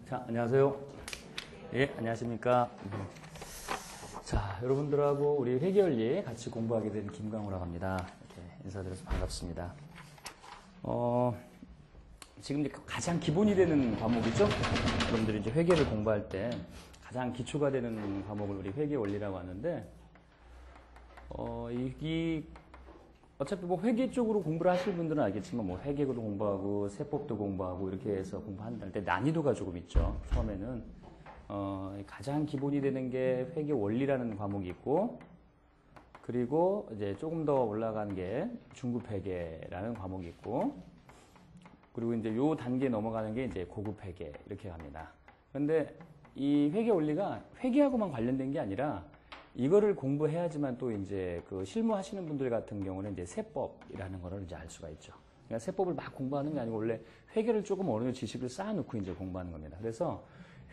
자, 안녕하세요. 예, 안녕하십니까. 자, 여러분들하고 우리 회계원리 같이 공부하게 된 김강호라고 합니다. 이렇게 인사드려서 반갑습니다. 지금 이제 가장 기본이 되는 과목이죠? 여러분들이 이제 회계를 공부할 때 가장 기초가 되는 과목을 우리 회계원리라고 하는데, 어차피 뭐 회계 쪽으로 공부를 하실 분들은 알겠지만 뭐 회계도 공부하고 세법도 공부하고 이렇게 해서 공부한다는 때 난이도가 조금 있죠. 처음에는 가장 기본이 되는 게 회계 원리라는 과목이 있고, 그리고 이제 조금 더 올라간 게 중급 회계라는 과목이 있고, 그리고 이제 요 단계 넘어가는 게 이제 고급 회계 이렇게 갑니다. 그런데 이 회계 원리가 회계하고만 관련된 게 아니라 이거를 공부해야지만 또 이제 그 실무하시는 분들 같은 경우는 이제 세법이라는 거를 이제 알 수가 있죠. 그러니까 세법을 막 공부하는 게 아니고 원래 회계를 조금 어느 정도 지식을 쌓아놓고 이제 공부하는 겁니다. 그래서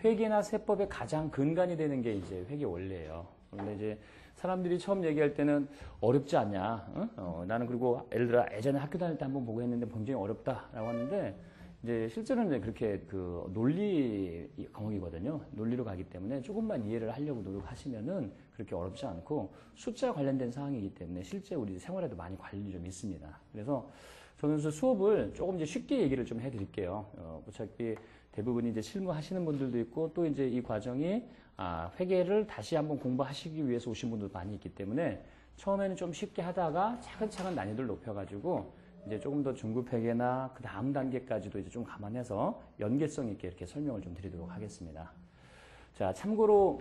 회계나 세법의 가장 근간이 되는 게 이제 회계 원리예요. 근데 이제 사람들이 처음 얘기할 때는 어렵지 않냐? 나는 그리고 예를 들어 예전에 학교 다닐 때 한번 보고 했는데 굉장히 어렵다라고 하는데 이제 실제로는 이제 그렇게 그 논리 과목이거든요. 논리로 가기 때문에 조금만 이해를 하려고 노력하시면은 그렇게 어렵지 않고 숫자 관련된 사항이기 때문에 실제 우리 생활에도 많이 관련이 좀 있습니다. 그래서 저는 수업을 조금 이제 쉽게 얘기를 좀 해드릴게요. 어차피 대부분 이제 실무하시는 분들도 있고 또 이제 이 과정이 회계를 다시 한번 공부하시기 위해서 오신 분도 많이 있기 때문에 처음에는 좀 쉽게 하다가 차근차근 난이도를 높여가지고 이제 조금 더 중급 회계나 그 다음 단계까지도 이제 좀 감안해서 연계성 있게 이렇게 설명을 좀 드리도록 하겠습니다. 자, 참고로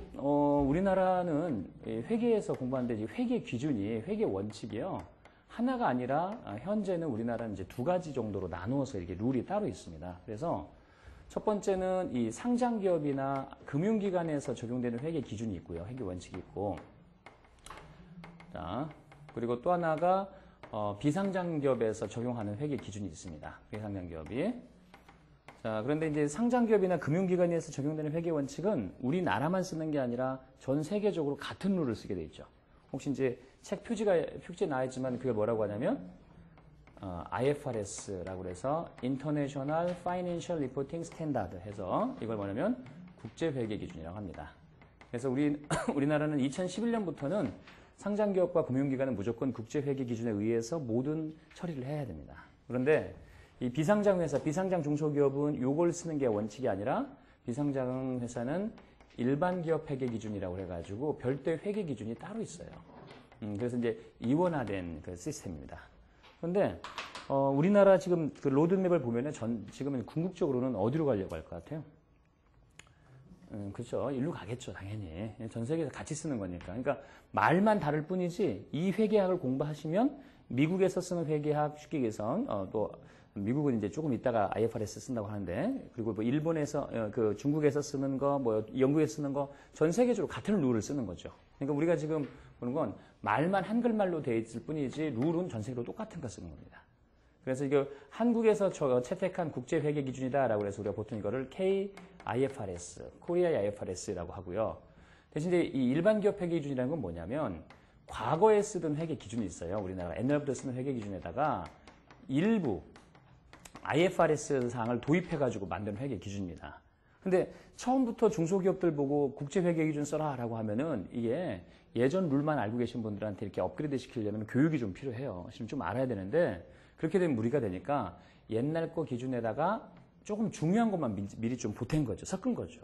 우리나라는 회계에서 공부하는데 이제 회계 기준이 회계 원칙이요. 하나가 아니라 현재는 우리나라는 이제 두 가지 정도로 나누어서 이렇게 룰이 따로 있습니다. 그래서 첫 번째는 이 상장기업이나 금융기관에서 적용되는 회계 기준이 있고요. 회계 원칙이 있고. 자, 그리고 또 하나가 비상장기업에서 적용하는 회계 기준이 있습니다. 비상장기업이. 자, 그런데 이제 상장기업이나 금융기관에서 적용되는 회계 원칙은 우리나라만 쓰는 게 아니라 전 세계적으로 같은 룰을 쓰게 돼 있죠. 혹시 이제 책 표지에 나와 있지만 그게 뭐라고 하냐면 IFRS라고 해서 International Financial Reporting Standard 해서 이걸 뭐냐면 국제회계 기준이라고 합니다. 그래서 우리나라는 2011년부터는 상장기업과 금융기관은 무조건 국제회계 기준에 의해서 모든 처리를 해야 됩니다. 그런데 이 비상장 회사, 비상장 중소기업은 요걸 쓰는 게 원칙이 아니라 비상장 회사는 일반 기업 회계 기준이라고 해가지고 별도의 회계 기준이 따로 있어요. 그래서 이제 이원화된 그 시스템입니다. 그런데 우리나라 지금 그 로드맵을 보면은 지금은 궁극적으로는 어디로 가려고 할 것 같아요? 그렇죠. 일로 가겠죠, 당연히. 전 세계에서 같이 쓰는 거니까. 그러니까 말만 다를 뿐이지 이 회계학을 공부하시면 미국에서 쓰는 회계학 쉽게 얘기해서 또 미국은 이제 조금 있다가 IFRS 쓴다고 하는데, 그리고 뭐 일본에서 그 중국에서 쓰는 거, 뭐 영국에서 쓰는 거 전 세계적으로 같은 룰을 쓰는 거죠. 그러니까 우리가 지금 보는 건 말만 한글말로 돼 있을 뿐이지 룰은 전 세계로 똑같은 거 쓰는 겁니다. 그래서 이거 한국에서 채택한 국제회계 기준이다라고 해서 우리가 보통 이거를 KIFRS, 코리아 IFRS라고 하고요. 대신 이제 이 일반 기업 회계 기준이라는 건 뭐냐면 과거에 쓰던 회계 기준이 있어요. 우리나라가 옛날부터 쓰는 회계 기준에다가 일부 IFRS 사항을 도입해가지고 만든 회계 기준입니다. 근데 처음부터 중소기업들 보고 국제회계 기준 써라라고 하면은 이게 예전 룰만 알고 계신 분들한테 이렇게 업그레이드 시키려면 교육이 좀 필요해요. 지금 좀 알아야 되는데 그렇게 되면 무리가 되니까 옛날 거 기준에다가 조금 중요한 것만 미리 좀 보탠 거죠. 섞은 거죠.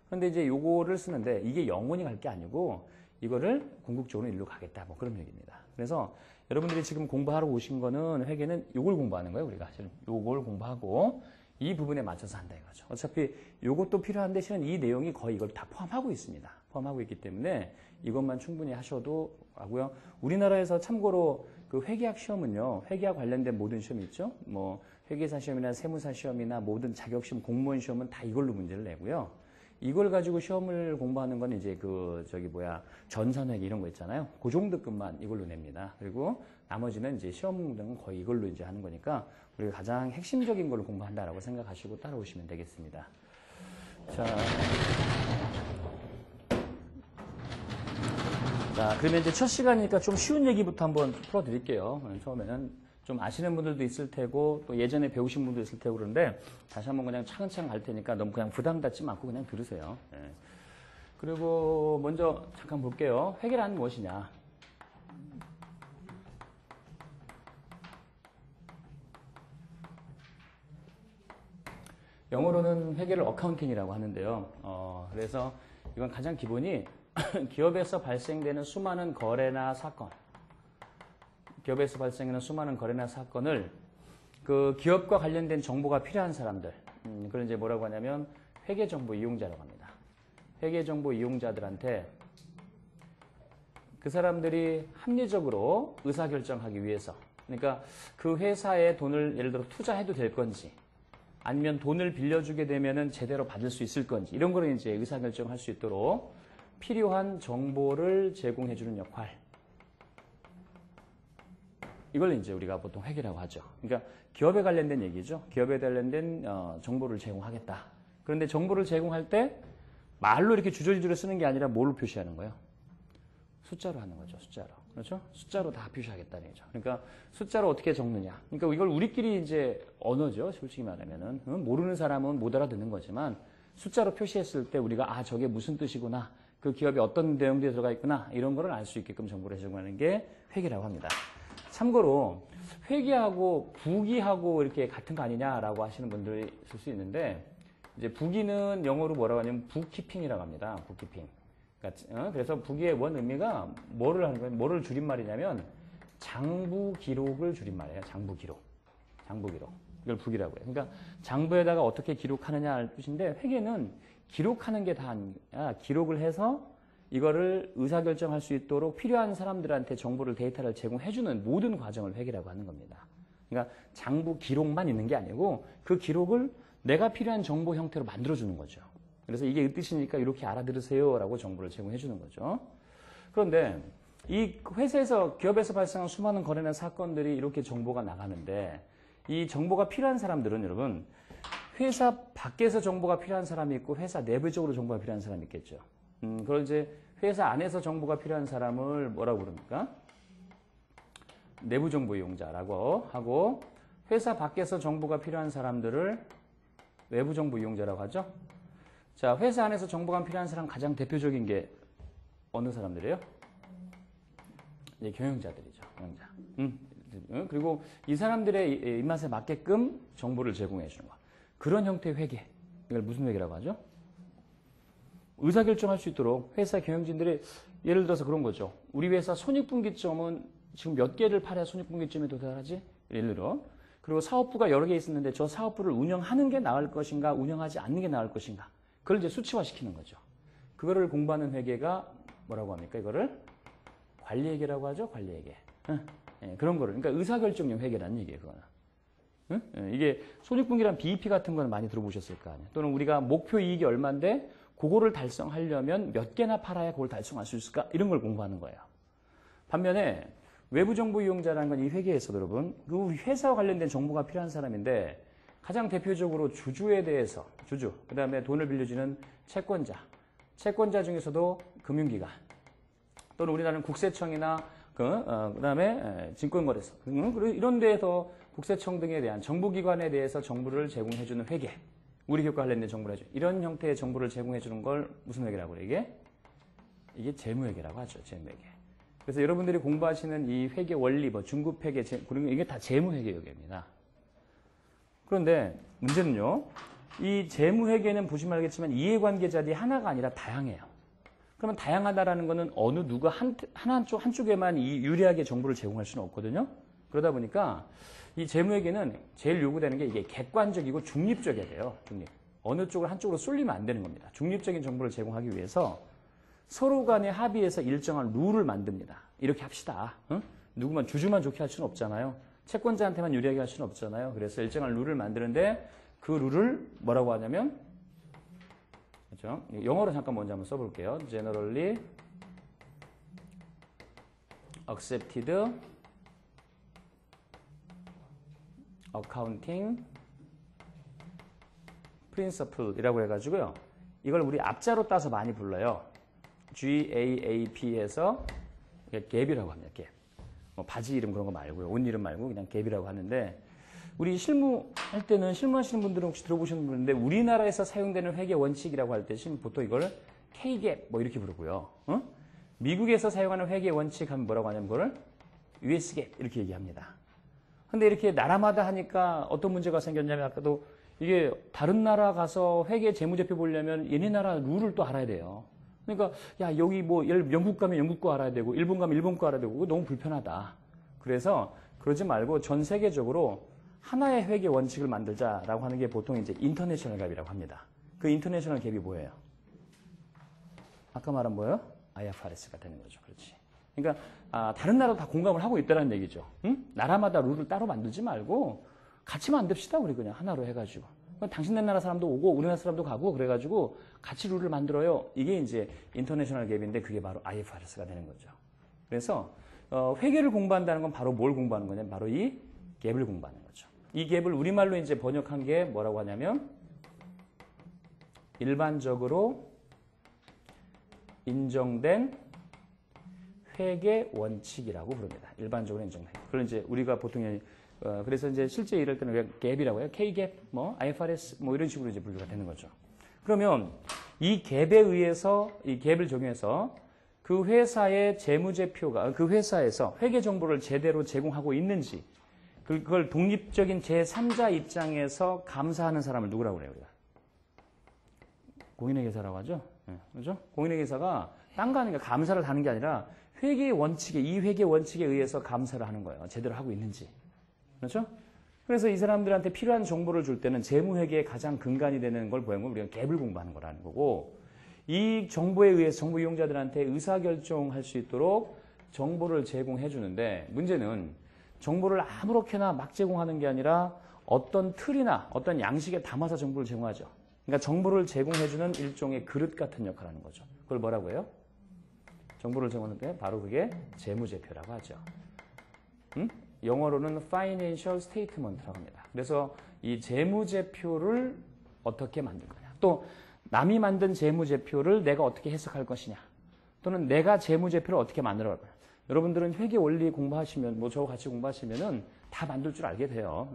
그런데 이제 요거를 쓰는데 이게 영원히 갈 게 아니고 이거를 궁극적으로 일로 가겠다. 뭐 그런 얘기입니다. 그래서 여러분들이 지금 공부하러 오신 거는 회계는 요걸 공부하는 거예요. 우리가 지금 요걸 공부하고 이 부분에 맞춰서 한다 이거죠. 어차피 요것도 필요한데 실은 이 내용이 거의 이걸 다 포함하고 있습니다. 포함하고 있기 때문에 이것만 충분히 하셔도 하고요. 우리나라에서 참고로 그 회계학 시험은요. 회계학 관련된 모든 시험이 있죠. 뭐 회계사 시험이나 세무사 시험이나 모든 자격시험 공무원 시험은 다 이걸로 문제를 내고요. 이걸 가지고 시험을 공부하는 건 이제 전산회계 이런 거 있잖아요. 고정득급만 이걸로 냅니다. 그리고 나머지는 이제 시험 등은 거의 이걸로 이제 하는 거니까 우리가 가장 핵심적인 걸로 공부한다라고 생각하시고 따라오시면 되겠습니다. 자, 그러면 이제 첫 시간이니까 좀 쉬운 얘기부터 한번 풀어드릴게요. 처음에는 좀 아시는 분들도 있을 테고 또 예전에 배우신 분도 있을 테고 그런데 다시 한번 그냥 차근차근 갈 테니까 너무 그냥 부담 갖지 않고 그냥 들으세요. 예. 그리고 먼저 잠깐 볼게요. 회계란 무엇이냐? 영어로는 회계를 어카운팅이라고 하는데요. 그래서 이건 가장 기본이 기업에서 발생되는 수많은 거래나 사건, 기업에서 발생하는 수많은 거래나 사건을 그 기업과 관련된 정보가 필요한 사람들, 그걸 이제 뭐라고 하냐면 회계정보 이용자라고 합니다. 회계정보 이용자들한테 그 사람들이 합리적으로 의사결정하기 위해서, 그러니까 그 회사에 돈을 예를 들어 투자해도 될 건지, 아니면 돈을 빌려주게 되면은 제대로 받을 수 있을 건지, 이런 거를 이제 의사결정할 수 있도록 필요한 정보를 제공해주는 역할. 이걸 이제 우리가 보통 회계라고 하죠. 그러니까 기업에 관련된 얘기죠. 기업에 관련된 정보를 제공하겠다. 그런데 정보를 제공할 때 말로 이렇게 주저리주저 쓰는 게 아니라 뭘로 표시하는 거예요? 숫자로 하는 거죠. 숫자로. 그렇죠? 숫자로 다 표시하겠다는 거죠. 그러니까 숫자로 어떻게 적느냐. 그러니까 이걸 우리끼리 이제 언어죠. 솔직히 말하면은. 모르는 사람은 못 알아듣는 거지만 숫자로 표시했을 때 우리가 아, 저게 무슨 뜻이구나. 그 기업에 어떤 내용들이 들어가 있구나. 이런 거를 알 수 있게끔 정보를 제공하는 게 회계라고 합니다. 참고로 회계하고 부기하고 이렇게 같은 거 아니냐라고 하시는 분들이 있을 수 있는데 이제 부기는 영어로 뭐라고 하냐면 부키핑이라고 합니다. 부키핑. 그래서 부기의 원 의미가 뭐를 하는 거예요? 뭐를 줄임말이냐면 장부 기록을 줄임말이에요. 장부 기록. 장부 기록. 이걸 부기라고 해요. 그러니까 장부에다가 어떻게 기록하느냐를 뜻인데 회계는 기록하는 게 다 아니라 기록을 해서 이거를 의사결정할 수 있도록 필요한 사람들한테 정보를 데이터를 제공해주는 모든 과정을 회계라고 하는 겁니다. 그러니까 장부 기록만 있는 게 아니고 그 기록을 내가 필요한 정보 형태로 만들어주는 거죠. 그래서 이게 이 뜻이니까 이렇게 알아들으세요 라고 정보를 제공해주는 거죠. 그런데 이 회사에서 기업에서 발생한 수많은 거래나 사건들이 이렇게 정보가 나가는데 이 정보가 필요한 사람들은 여러분 회사 밖에서 정보가 필요한 사람이 있고 회사 내부적으로 정보가 필요한 사람이 있겠죠. 그걸 이제 회사 안에서 정보가 필요한 사람을 뭐라고 부릅니까? 내부 정보 이용자라고 하고 회사 밖에서 정보가 필요한 사람들을 외부 정보 이용자라고 하죠. 자, 회사 안에서 정보가 필요한 사람 가장 대표적인 게 어느 사람들이에요? 이제 경영자들이죠. 경영자. 그리고 이 사람들의 입맛에 맞게끔 정보를 제공해 주는 거. 그런 형태의 회계. 이걸 무슨 회계라고 하죠? 의사결정할 수 있도록 회사 경영진들이 예를 들어서 그런 거죠. 우리 회사 손익분기점은 지금 몇 개를 팔아야 손익분기점에 도달하지? 예를 들어. 그리고 사업부가 여러 개 있었는데 저 사업부를 운영하는 게 나을 것인가 운영하지 않는 게 나을 것인가. 그걸 이제 수치화시키는 거죠. 그거를 공부하는 회계가 뭐라고 합니까? 이거를 관리회계라고 하죠. 관리회계. 그런 거를. 그러니까 의사결정용 회계라는 얘기예요. 그거는. 이게 손익분기란 BEP 같은 거는 많이 들어보셨을 거 아니에요. 또는 우리가 목표 이익이 얼마인데 그거를 달성하려면 몇 개나 팔아야 그걸 달성할 수 있을까? 이런 걸 공부하는 거예요. 반면에 외부 정보 이용자라는 건 이 회계에서 여러분 그 회사와 관련된 정보가 필요한 사람인데 가장 대표적으로 주주에 대해서 주주, 그 다음에 돈을 빌려주는 채권자 중에서도 금융기관 또는 우리나라는 국세청이나 그 다음에 증권거래소 이런 데에서 국세청 등에 대한 정부기관에 대해서 정보를 제공해주는 회계, 우리 기업과 관련된 정보를 해줘. 이런 형태의 정보를 제공해주는 걸 무슨 회계라고 그래요? 이게 재무회계라고 하죠. 재무회계. 그래서 여러분들이 공부하시는 이 회계 원리, 뭐 중급회계, 이게 다 재무회계입니다. 그런데 문제는요. 이 재무회계는 보시면 알겠지만 이해관계자들이 하나가 아니라 다양해요. 그러면 다양하다라는 거는 어느 누가 한쪽에만 이 유리하게 정보를 제공할 수는 없거든요. 그러다 보니까 이 재무회계는 제일 요구되는 게 이게 객관적이고 중립적이어야 돼요. 중립. 어느 쪽을 한쪽으로 쏠리면 안 되는 겁니다. 중립적인 정보를 제공하기 위해서 서로 간에 합의해서 일정한 룰을 만듭니다. 이렇게 합시다. 누구만 주주만 좋게 할 수는 없잖아요. 채권자한테만 유리하게 할 수는 없잖아요. 그래서 일정한 룰을 만드는데 그 룰을 뭐라고 하냐면 그렇죠? 영어로 잠깐 먼저 한번 써볼게요. Generally accepted accounting principle이라고 해가지고요. 이걸 우리 앞자로 따서 많이 불러요. GAAP 해서 갭이라고 합니다. 갭. 바지 이름 그런 거 말고요. 옷 이름 말고 그냥 갭이라고 하는데 우리 실무할 때는 실무하시는 분들은 혹시 들어보시는 분인데 우리나라에서 사용되는 회계 원칙이라고 할 때 보통 이걸 K갭 뭐 이렇게 부르고요. 미국에서 사용하는 회계 원칙 하면 뭐라고 하냐면 그걸 US갭 이렇게 얘기합니다. 근데 이렇게 나라마다 하니까 어떤 문제가 생겼냐면 아까도 이게 다른 나라 가서 회계 재무제표 보려면 얘네 나라 룰을 또 알아야 돼요. 그러니까 야 여기 뭐 영국 가면 영국 거 알아야 되고 일본 가면 일본 거 알아야 되고 그거 너무 불편하다. 그래서 그러지 말고 전 세계적으로 하나의 회계 원칙을 만들자라고 하는 게 보통 이제 인터내셔널 갭이라고 합니다. 그 인터내셔널 갭이 뭐예요? 아까 말한 뭐예요? IFRS가 되는 거죠. 그렇지. 그러니까 다른 나라도 다 공감을 하고 있다는 얘기죠. 응? 나라마다 룰을 따로 만들지 말고 같이 만듭시다. 우리 그냥 하나로 해가지고. 당신네 나라 사람도 오고 우리나라 사람도 가고 그래가지고 같이 룰을 만들어요. 이게 이제 인터내셔널 갭인데 그게 바로 IFRS가 되는 거죠. 그래서 회계를 공부한다는 건 바로 뭘 공부하는 거냐면 바로 이 갭을 공부하는 거죠. 이 갭을 우리말로 이제 번역한 게 뭐라고 하냐면 일반적으로 인정된 회계 원칙이라고 부릅니다. 일반적으로 인정된. 그걸 이제 우리가 보통 그래서 이제 실제 이럴 때는 갭이라고 해요. K갭, 뭐 IFRS 뭐 이런 식으로 이제 분류가 되는 거죠. 그러면 이 갭에 의해서 이 갭을 적용해서 그 회사의 재무제표가 그 회사에서 회계 정보를 제대로 제공하고 있는지 그걸 독립적인 제3자 입장에서 감사하는 사람을 누구라고 그래요, 우리가? 공인회계사라고 하죠. 네, 그렇죠? 공인회계사가 딴 거 하는 게 감사를 하는 게 아니라 회계 원칙에 이 회계 원칙에 의해서 감사를 하는 거예요. 제대로 하고 있는지. 그렇죠? 그래서 이 사람들한테 필요한 정보를 줄 때는 재무회계의 가장 근간이 되는 걸 보면 우리가 갭을 공부하는 거라는 거고 이 정보에 의해서 정보 이용자들한테 의사결정할 수 있도록 정보를 제공해 주는데 문제는 정보를 아무렇게나 막 제공하는 게 아니라 어떤 틀이나 어떤 양식에 담아서 정보를 제공하죠. 그러니까 정보를 제공해 주는 일종의 그릇 같은 역할을 하는 거죠. 그걸 뭐라고 해요? 정보를 제공하는데 바로 그게 재무제표라고 하죠. 영어로는 Financial Statement라고 합니다. 그래서 이 재무제표를 어떻게 만들 거냐. 또 남이 만든 재무제표를 내가 어떻게 해석할 것이냐. 또는 내가 재무제표를 어떻게 만들어 갈 거냐. 여러분들은 회계 원리 공부하시면 뭐 저와 같이 공부하시면은 다 만들 줄 알게 돼요.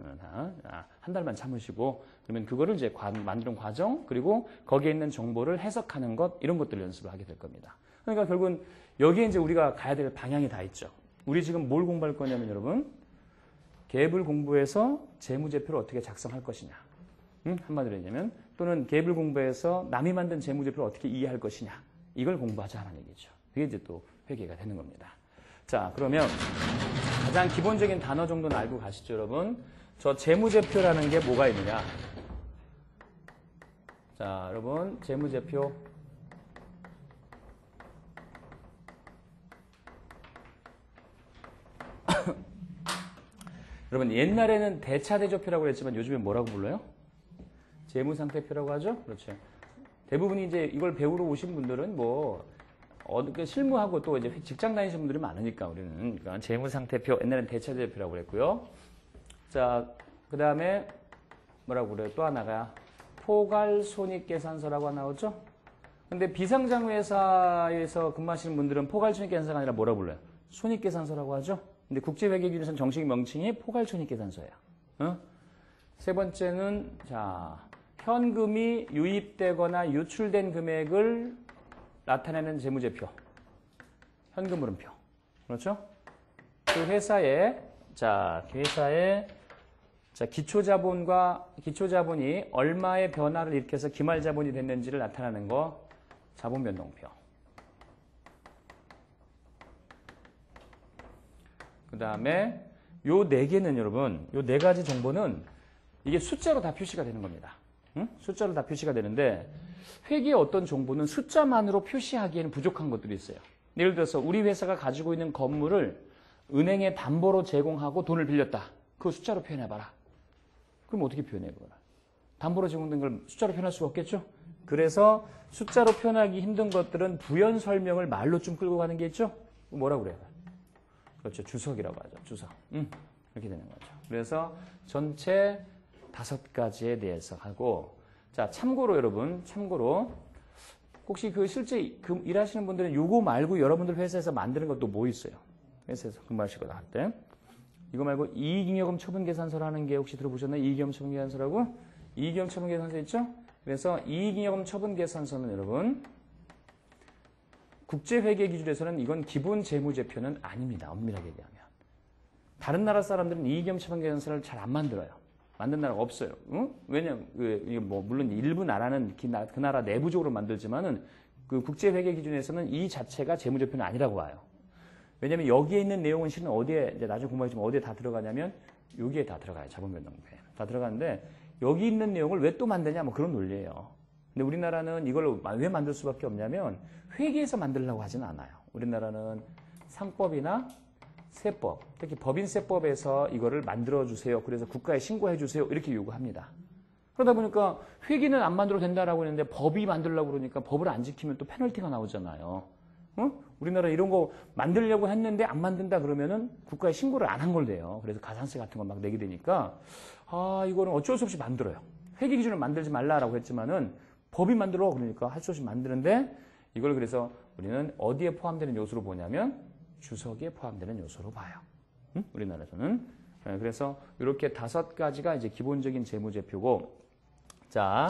한 달만 참으시고 그러면 그거를 이제 만드는 과정 그리고 거기에 있는 정보를 해석하는 것 이런 것들 연습을 하게 될 겁니다. 그러니까 결국은 여기에 이제 우리가 가야 될 방향이 다 있죠. 우리 지금 뭘 공부할 거냐면 여러분 갭을 공부해서 재무제표를 어떻게 작성할 것이냐. 한마디로 얘기하면 또는 갭을 공부해서 남이 만든 재무제표를 어떻게 이해할 것이냐. 이걸 공부하자는 얘기죠. 그게 이제 또 회계가 되는 겁니다. 자, 그러면 가장 기본적인 단어 정도는 알고 가시죠, 여러분. 저 재무제표라는 게 뭐가 있느냐. 자, 여러분, 재무제표. 여러분, 옛날에는 대차대조표라고 했지만 요즘엔 뭐라고 불러요? 재무상태표라고 하죠? 그렇죠. 대부분이 이제 이걸 배우러 오신 분들은 뭐, 실무하고 또 이제 직장 다니시는 분들이 많으니까 우리는. 그러니까 재무상태표, 옛날엔 대차대조표라고 그랬고요. 자, 그 다음에 뭐라고 그래요? 또 하나가 포괄손익계산서라고 나오죠? 근데 비상장회사에서 근무하시는 분들은 포괄손익계산서가 아니라 뭐라고 불러요? 손익계산서라고 하죠? 근데 국제회계기준에서는 정식 명칭이 포괄손익계산서예요. 세 번째는, 자, 현금이 유입되거나 유출된 금액을 나타내는 재무제표. 현금흐름표. 그렇죠? 그 회사의 기초자본이 얼마의 변화를 일으켜서 기말자본이 됐는지를 나타내는 거, 자본변동표. 그 다음에 요 네 개는 여러분, 요 네 가지 정보는 이게 숫자로 다 표시가 되는 겁니다. 숫자로 다 표시가 되는데 회계의 어떤 정보는 숫자만으로 표시하기에는 부족한 것들이 있어요. 예를 들어서 우리 회사가 가지고 있는 건물을 은행에 담보로 제공하고 돈을 빌렸다. 그거 숫자로 표현해봐라. 그럼 어떻게 표현해 그거를? 담보로 제공된 걸 숫자로 표현할 수가 없겠죠? 그래서 숫자로 표현하기 힘든 것들은 부연 설명을 말로 좀 끌고 가는 게 있죠? 뭐라고 그래요? 그렇죠. 주석이라고 하죠. 주석. 이렇게 되는 거죠. 그래서 전체 5가지에 대해서 하고, 자, 참고로 여러분, 혹시 그 실제 일하시는 분들은 요거 말고 여러분들 회사에서 만드는 것도 뭐 있어요? 회사에서 근무하시고 나갈 때. 이거 말고 이익잉여금 처분계산서라는 게 혹시 들어보셨나요? 이익잉여금 처분계산서라고? 이익잉여금 처분계산서 있죠? 그래서 이익잉여금 처분계산서는 여러분 국제회계 기준에서는 이건 기본 재무제표는 아닙니다. 엄밀하게 얘기하면. 다른 나라 사람들은 이익잉여금 처분계산서를 잘 안 만들어요. 만든 나라가 없어요. 응? 왜냐면 뭐 물론 일부 나라는 그 나라 내부적으로 만들지만은 그 국제회계 기준에서는 이 자체가 재무제표는 아니라고 봐요. 왜냐면 여기에 있는 내용은 실은 어디에 이제 나중에 공부하시면 어디에 다 들어가냐면 여기에 다 들어가요. 자본변동표에 다 들어가는데 여기 있는 내용을 왜 또 만드냐 뭐 그런 논리예요. 근데 우리나라는 이걸 왜 만들 수밖에 없냐면 회계에서 만들려고 하진 않아요. 우리나라는 상법이나 세법, 특히 법인세법에서 이거를 만들어주세요. 그래서 국가에 신고해주세요. 이렇게 요구합니다. 그러다 보니까 회계는 안 만들어도 된다라고 했는데 법이 만들려고 그러니까 법을 안 지키면 또 페널티가 나오잖아요. 우리나라 이런 거 만들려고 했는데 안 만든다 그러면은 국가에 신고를 안 한 걸 돼요. 그래서 가산세 같은 거 막 내게 되니까 이거는 어쩔 수 없이 만들어요. 회계 기준을 만들지 말라라고 했지만은 법이 만들어 그러니까 할 수 없이 만드는데 이걸 그래서 우리는 어디에 포함되는 요소로 보냐면 주석에 포함되는 요소로 봐요. 우리나라에서는. 그래서 이렇게 5가지가 이제 기본적인 재무제표고, 자,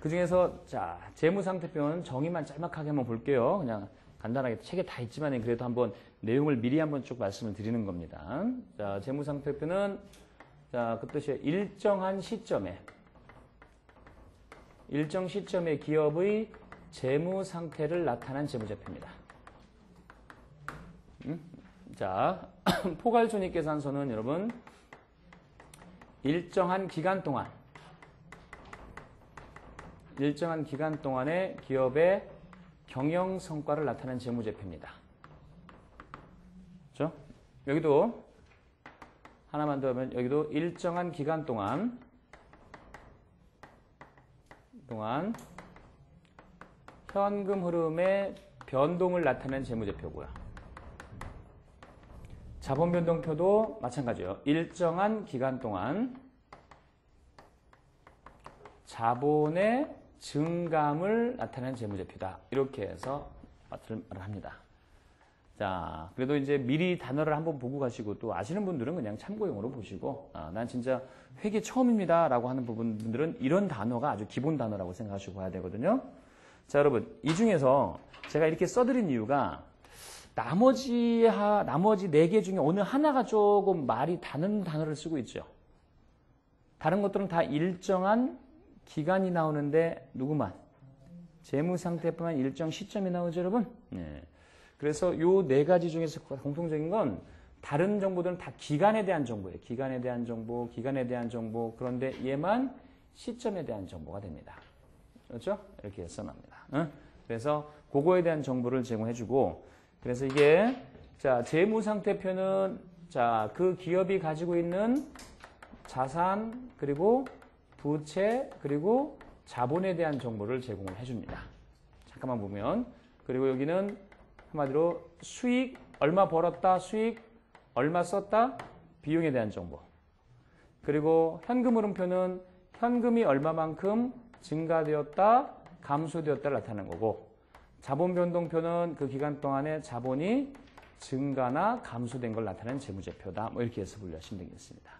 그 중에서 자 재무상태표는 정의만 짤막하게 한번 볼게요. 그냥 간단하게 책에 다 있지만 그래도 한번 내용을 미리 한번 쭉 말씀을 드리는 겁니다. 자, 재무상태표는 자, 그 뜻이 일정 시점에 기업의 재무 상태를 나타낸 재무제표입니다. 자, 포괄손익계산서는 여러분 일정한 기간 동안에 기업의 경영 성과를 나타낸 재무제표입니다. 그렇죠? 여기도 하나만 더 하면 여기도 일정한 기간 동안 현금 흐름의 변동을 나타낸 재무제표고요. 자본변동표도 마찬가지예요. 일정한 기간 동안 자본의 증감을 나타낸 재무제표다. 이렇게 해서 말을 합니다. 자, 그래도 이제 미리 단어를 한번 보고 가시고 또 아시는 분들은 그냥 참고용으로 보시고 난 진짜 회계 처음입니다 라고 하는 분들은 이런 단어가 아주 기본 단어라고 생각하시고 봐야 되거든요. 자, 여러분 이 중에서 제가 이렇게 써드린 이유가 나머지 4개 중에 어느 하나가 조금 말이 다른 단어를 쓰고 있죠. 다른 것들은 다 일정한 기간이 나오는데 누구만? 재무상태뿐만 일정 시점이 나오죠, 여러분? 네. 그래서 요 4가지 중에서 공통적인 건 다른 정보들은 다 기간에 대한 정보예요. 기간에 대한 정보. 그런데 얘만 시점에 대한 정보가 됩니다. 그렇죠? 이렇게 써납니다. 그래서 그거에 대한 정보를 제공해주고 그래서 이게 자 재무상태표는 자 그 기업이 가지고 있는 자산 그리고 부채 그리고 자본에 대한 정보를 제공을 해줍니다. 잠깐만 보면 그리고 여기는 한마디로 수익 얼마 벌었다 수익 얼마 썼다 비용에 대한 정보 그리고 현금 흐름표는 현금이 얼마만큼 증가되었다 감소되었다를 나타내는 거고 자본 변동표는 그 기간 동안에 자본이 증가나 감소된 걸 나타내는 재무제표다. 뭐 이렇게 해서 분류하시면 되겠습니다.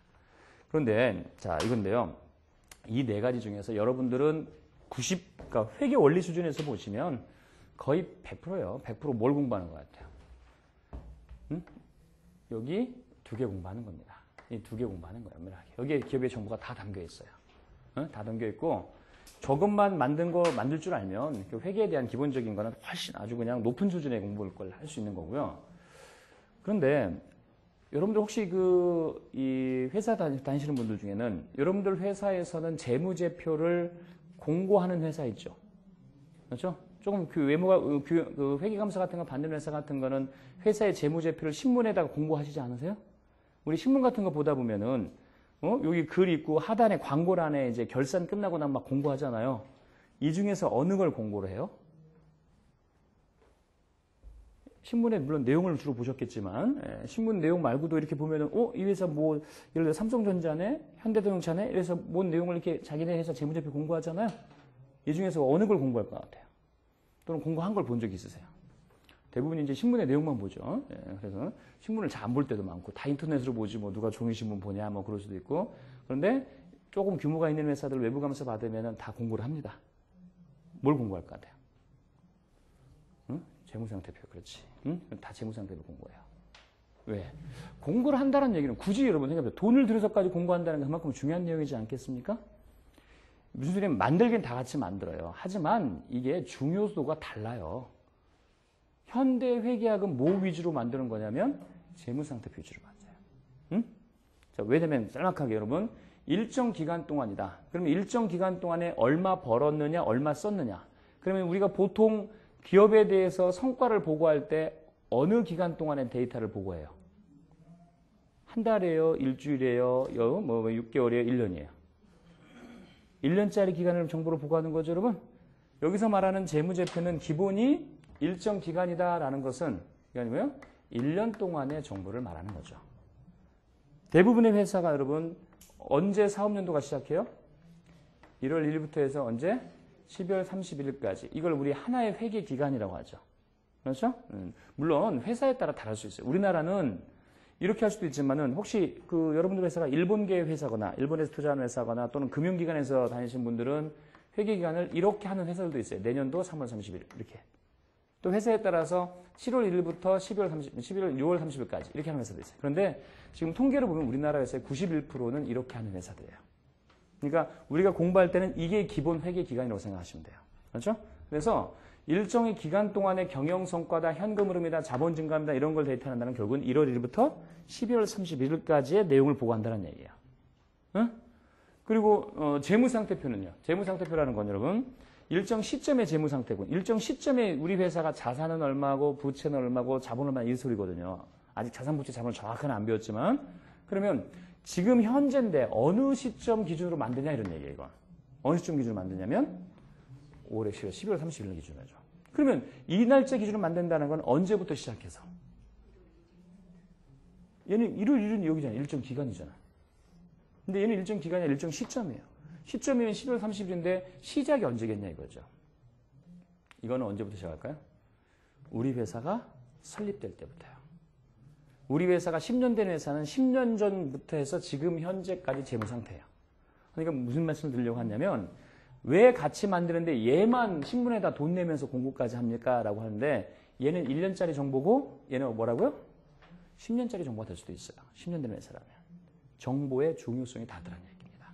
그런데 자 이건데요. 이 4가지 중에서 여러분들은 그러니까 회계 원리 수준에서 보시면 거의 100%예요. 100% 뭘 공부하는 것 같아요? 여기 2개 공부하는 겁니다. 이 2개 공부하는 거예요. 엄밀하게. 여기에 기업의 정보가 다 담겨 있어요. 다 담겨 있고 저것만 만들 줄 알면 회계에 대한 기본적인 거는 훨씬 아주 그냥 높은 수준의 공부를 할 수 있는 거고요. 그런데 여러분들 혹시 이 회사 다니시는 분들 중에는 여러분들 회사에서는 재무제표를 공고하는 회사 있죠. 그렇죠? 조금 외모가 회계감사 같은 거 받는 회사 같은 거는 회사의 재무제표를 신문에다가 공고하시지 않으세요? 우리 신문 같은 거 보다 보면은 여기 글 있고 하단에 광고란에 이제 결산 끝나고 나면 막 공고하잖아요. 이 중에서 어느 걸 공고를 해요? 신문에 물론 내용을 주로 보셨겠지만 신문 내용 말고도 이렇게 보면은 이 회사 뭐 예를 들어 삼성전자네, 현대자동차네 이래서 뭔 내용을 이렇게 자기네 회사 재무제표 공고하잖아요. 이 중에서 어느 걸 공고할 것 같아요? 또는 공고한 걸 본 적 있으세요? 대부분 이제 신문의 내용만 보죠. 예, 그래서 신문을 잘 안 볼 때도 많고 다 인터넷으로 보지 뭐 누가 종이신문 보냐 뭐 그럴 수도 있고. 그런데 조금 규모가 있는 회사들 외부 감사 받으면 다 공고를 합니다. 뭘 공고할 것 같아요? 응? 재무상태표. 그렇지. 응? 다 재무상태표 공고해요. 왜? 공고를 한다는 얘기는 굳이 여러분 생각해보세요. 돈을 들여서까지 공고한다는 게 그만큼 중요한 내용이지 않겠습니까? 무슨 소리냐면 만들긴 다 같이 만들어요. 하지만 이게 중요도가 달라요. 현대 회계학은 뭐 위주로 만드는 거냐면 재무상태표 위주로 만들어요. 응? 자, 왜냐면 짤막하게 여러분 일정 기간 동안이다. 그러면 일정 기간 동안에 얼마 벌었느냐, 얼마 썼느냐. 그러면 우리가 보통 기업에 대해서 성과를 보고할 때 어느 기간 동안의 데이터를 보고해요? 한 달이에요? 일주일이에요? 뭐 6개월이에요? 1년이에요? 1년짜리 기간을 정보를 보고하는 거죠, 여러분? 여기서 말하는 재무제표는 기본이 일정 기간이다라는 것은 이게 뭐예요? 1년 동안의 정보를 말하는 거죠. 대부분의 회사가 여러분 언제 사업연도가 시작해요? 1월 1일부터 해서 언제? 12월 31일까지. 이걸 우리 하나의 회계 기간이라고 하죠. 그렇죠? 물론 회사에 따라 다를 수 있어요. 우리나라는 이렇게 할 수도 있지만은 혹시 그 여러분들 회사가 일본계 회사거나 일본에서 투자하는 회사거나 또는 금융기관에서 다니신 분들은 회계 기간을 이렇게 하는 회사들도 있어요. 내년도 3월 30일 이렇게. 또 회사에 따라서 7월 1일부터 11월 6월 30일까지 이렇게 하는 회사도 있어요. 그런데 지금 통계를 보면 우리나라 회사의 91%는 이렇게 하는 회사들이에요. 그러니까 우리가 공부할 때는 이게 기본 회계 기간이라고 생각하시면 돼요. 그렇죠? 그래서 일정의 기간 동안의 경영 성과다, 현금 흐름이다, 자본 증가입니다. 이런 걸 데이터한다는 결국은 1월 1일부터 12월 31일까지의 내용을 보고한다는 얘기예요. 응? 그리고 재무상태표는요. 재무상태표라는 건 여러분 일정 시점의 재무상태군. 일정 시점에 우리 회사가 자산은 얼마고 부채는 얼마고 자본은 얼마나 이 소리거든요. 아직 자산, 부채, 자본을 정확하게 안 배웠지만 그러면 지금 현재인데 어느 시점 기준으로 만드냐 이런 얘기예요. 이건. 어느 시점 기준으로 만드냐면 올해 12월 30일 기준이죠. 그러면 이 날짜 기준으로 만든다는 건 언제부터 시작해서? 얘는 1월 1일은 여기잖아. 일정 기간이잖아. 근데 얘는 일정 기간이 아니라 일정 시점이에요. 시점이면 12월 30일인데 시작이 언제겠냐 이거죠. 이거는 언제부터 시작할까요? 우리 회사가 설립될 때부터요. 우리 회사가 10년 된 회사는 10년 전부터 해서 지금 현재까지 재무상태예요. 그러니까 무슨 말씀을 드리려고 하냐면 왜 같이 만드는데 얘만 신문에다 돈 내면서 공고까지 합니까? 라고 하는데 얘는 1년짜리 정보고 얘는 뭐라고요? 10년짜리 정보가 될 수도 있어요. 10년 된 회사라면. 정보의 중요성이 다르다는 얘기입니다.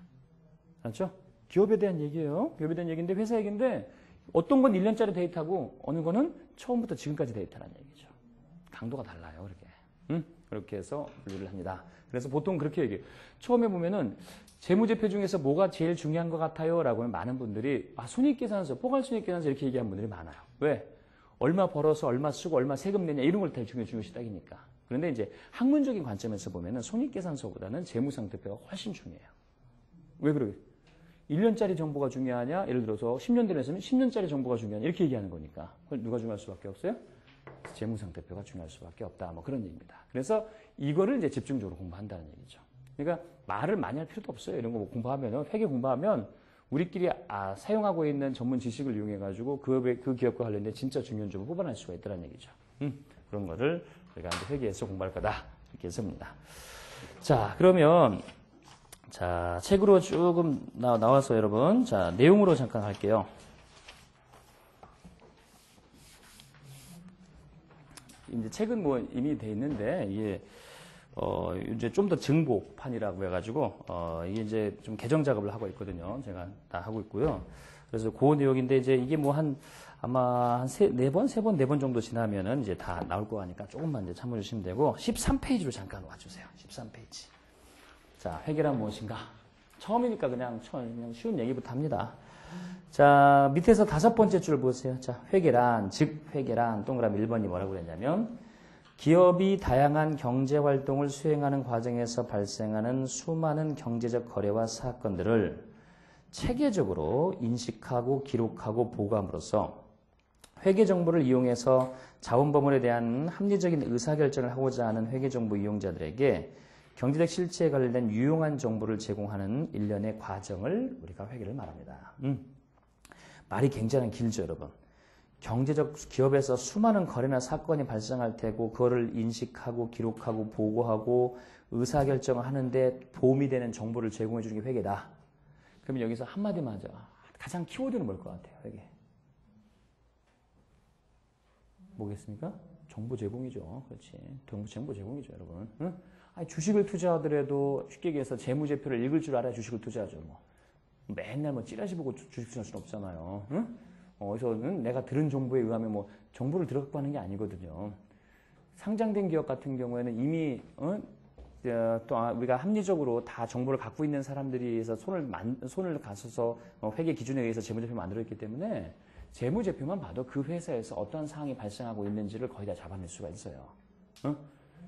그렇죠? 기업에 대한 얘기예요. 기업에 대한 얘기인데 회사 얘기인데 어떤 건 1년짜리 데이터고 어느 거는 처음부터 지금까지 데이터라는 얘기죠. 강도가 달라요. 그렇게. 그렇게 해서 분류를 합니다. 그래서 보통 그렇게 얘기해요. 처음에 보면은 재무제표 중에서 뭐가 제일 중요한 것 같아요? 라고 하면 많은 분들이 손익계산서, 포괄손익계산서 이렇게 얘기하는 분들이 많아요. 왜? 얼마 벌어서 얼마 쓰고 얼마 세금 내냐 이런 걸 다 중요시 따기니까. 그런데 이제 학문적인 관점에서 보면은 손익계산서보다는 재무상태표가 훨씬 중요해요. 왜 그러게? 1년짜리 정보가 중요하냐? 예를 들어서 10년 된 회사면 10년짜리 정보가 중요하냐? 이렇게 얘기하는 거니까. 그걸 누가 중요할 수밖에 없어요? 재무상태표가 중요할 수밖에 없다. 뭐 그런 얘기입니다. 그래서 이거를 이제 집중적으로 공부한다는 얘기죠. 그러니까 말을 많이 할 필요도 없어요. 이런 거 뭐 공부하면, 회계 공부하면 우리끼리 사용하고 있는 전문 지식을 이용해가지고 그 기업과 관련된 진짜 중요한 점을 뽑아낼 수가 있다는 얘기죠. 그런 거를 우리가 이제 회계에서 공부할 거다. 이렇게 해서입니다. 자, 그러면, 자, 책으로 조금 나와서 여러분, 자, 내용으로 잠깐 할게요. 이제 책은 뭐 이미 돼 있는데, 이게, 이제 좀 더 증복판이라고 해가지고, 이게 이제 좀 개정 작업을 하고 있거든요. 제가 다 하고 있고요. 그래서 그 내용인데, 이제 이게 뭐 아마 한 네 번 정도 지나면은 이제 다 나올 거 하니까 조금만 이제 참아주시면 되고, 13페이지로 잠깐 와주세요. 13페이지. 자, 회계란 무엇인가? 처음이니까 그냥 쉬운 얘기부터 합니다. 자, 밑에서 5번째 줄 보세요. 자, 회계란, 즉 회계란, 동그라미 1번이 뭐라고 그랬냐면, 기업이 다양한 경제활동을 수행하는 과정에서 발생하는 수많은 경제적 거래와 사건들을 체계적으로 인식하고 기록하고 보고함으로써 회계정보를 이용해서 자본버물에 대한 합리적인 의사결정을 하고자 하는 회계정보 이용자들에게 경제적 실체에 관련된 유용한 정보를 제공하는 일련의 과정을 우리가 회계를 말합니다. 말이 굉장히 길죠, 여러분. 경제적 기업에서 수많은 거래나 사건이 발생할 테고 그거를 인식하고 기록하고 보고하고 의사결정을 하는데 도움이 되는 정보를 제공해 주는 게 회계다. 그러면 여기서 한마디만 하자. 가장 키워드는 뭘 것 같아요? 회계. 뭐겠습니까? 정보 제공이죠. 그렇지. 정보 제공이죠, 여러분. 응? 아니, 주식을 투자하더라도 쉽게 얘기해서 재무제표를 읽을 줄 알아야 주식을 투자하죠. 뭐. 맨날 뭐 찌라시 보고 주식 투자할 수는 없잖아요. 응? 그래서는 내가 들은 정보에 의하면 뭐 정보를 들어갖고 하는 게 아니거든요. 상장된 기업 같은 경우에는 이미 또 우리가 합리적으로 다 정보를 갖고 있는 사람들이 해서 손을 가서서 회계 기준에 의해서 재무제표를 만들었기 때문에 재무제표만 봐도 그 회사에서 어떤 사항이 발생하고 있는지를 거의 다 잡아낼 수가 있어요.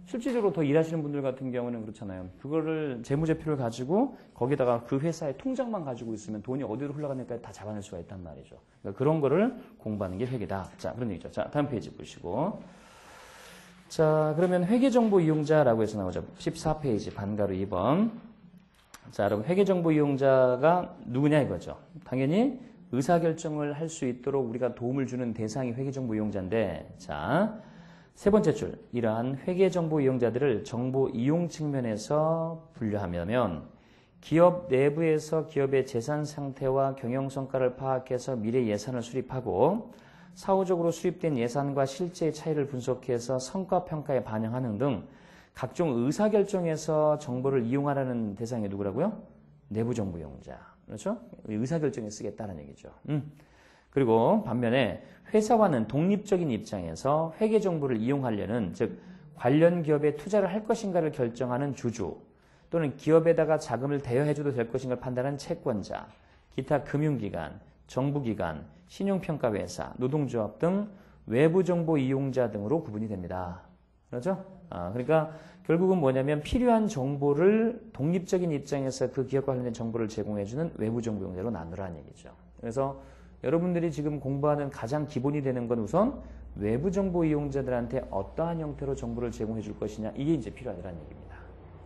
실질적으로 더 일하시는 분들 같은 경우는 그렇잖아요. 그거를 재무제표를 가지고 거기다가 그 회사의 통장만 가지고 있으면 돈이 어디로 흘러가는지 다 잡아낼 수가 있단 말이죠. 그러니까 그런 거를 공부하는 게 회계다. 자, 그런 얘기죠. 자, 다음 페이지 보시고. 자, 그러면 회계정보 이용자라고 해서 나오죠. 14페이지 반가로 2번. 자, 여러분 회계정보 이용자가 누구냐 이거죠. 당연히 의사결정을 할 수 있도록 우리가 도움을 주는 대상이 회계정보 이용자인데, 자, 세 번째 줄, 이러한 회계정보 이용자들을 정보 이용 측면에서 분류하면 기업 내부에서 기업의 재산 상태와 경영 성과를 파악해서 미래 예산을 수립하고 사후적으로 수립된 예산과 실제의 차이를 분석해서 성과 평가에 반영하는 등 각종 의사결정에서 정보를 이용하라는 대상이 누구라고요? 내부 정보 이용자. 그렇죠? 의사결정에 쓰겠다는 얘기죠. 그리고 반면에 회사와는 독립적인 입장에서 회계 정보를 이용하려는, 즉 관련 기업에 투자를 할 것인가를 결정하는 주주 또는 기업에다가 자금을 대여해줘도 될 것인가를 판단하는 채권자, 기타 금융기관, 정부기관, 신용평가회사, 노동조합 등 외부 정보 이용자 등으로 구분이 됩니다. 그렇죠? 그러니까 결국은 뭐냐면 필요한 정보를 독립적인 입장에서 그 기업과 관련된 정보를 제공해주는 외부 정보 이용자로 나누라는 얘기죠. 그래서 여러분들이 지금 공부하는 가장 기본이 되는 건 우선 외부 정보 이용자들한테 어떠한 형태로 정보를 제공해 줄 것이냐, 이게 이제 필요하다는 얘기입니다.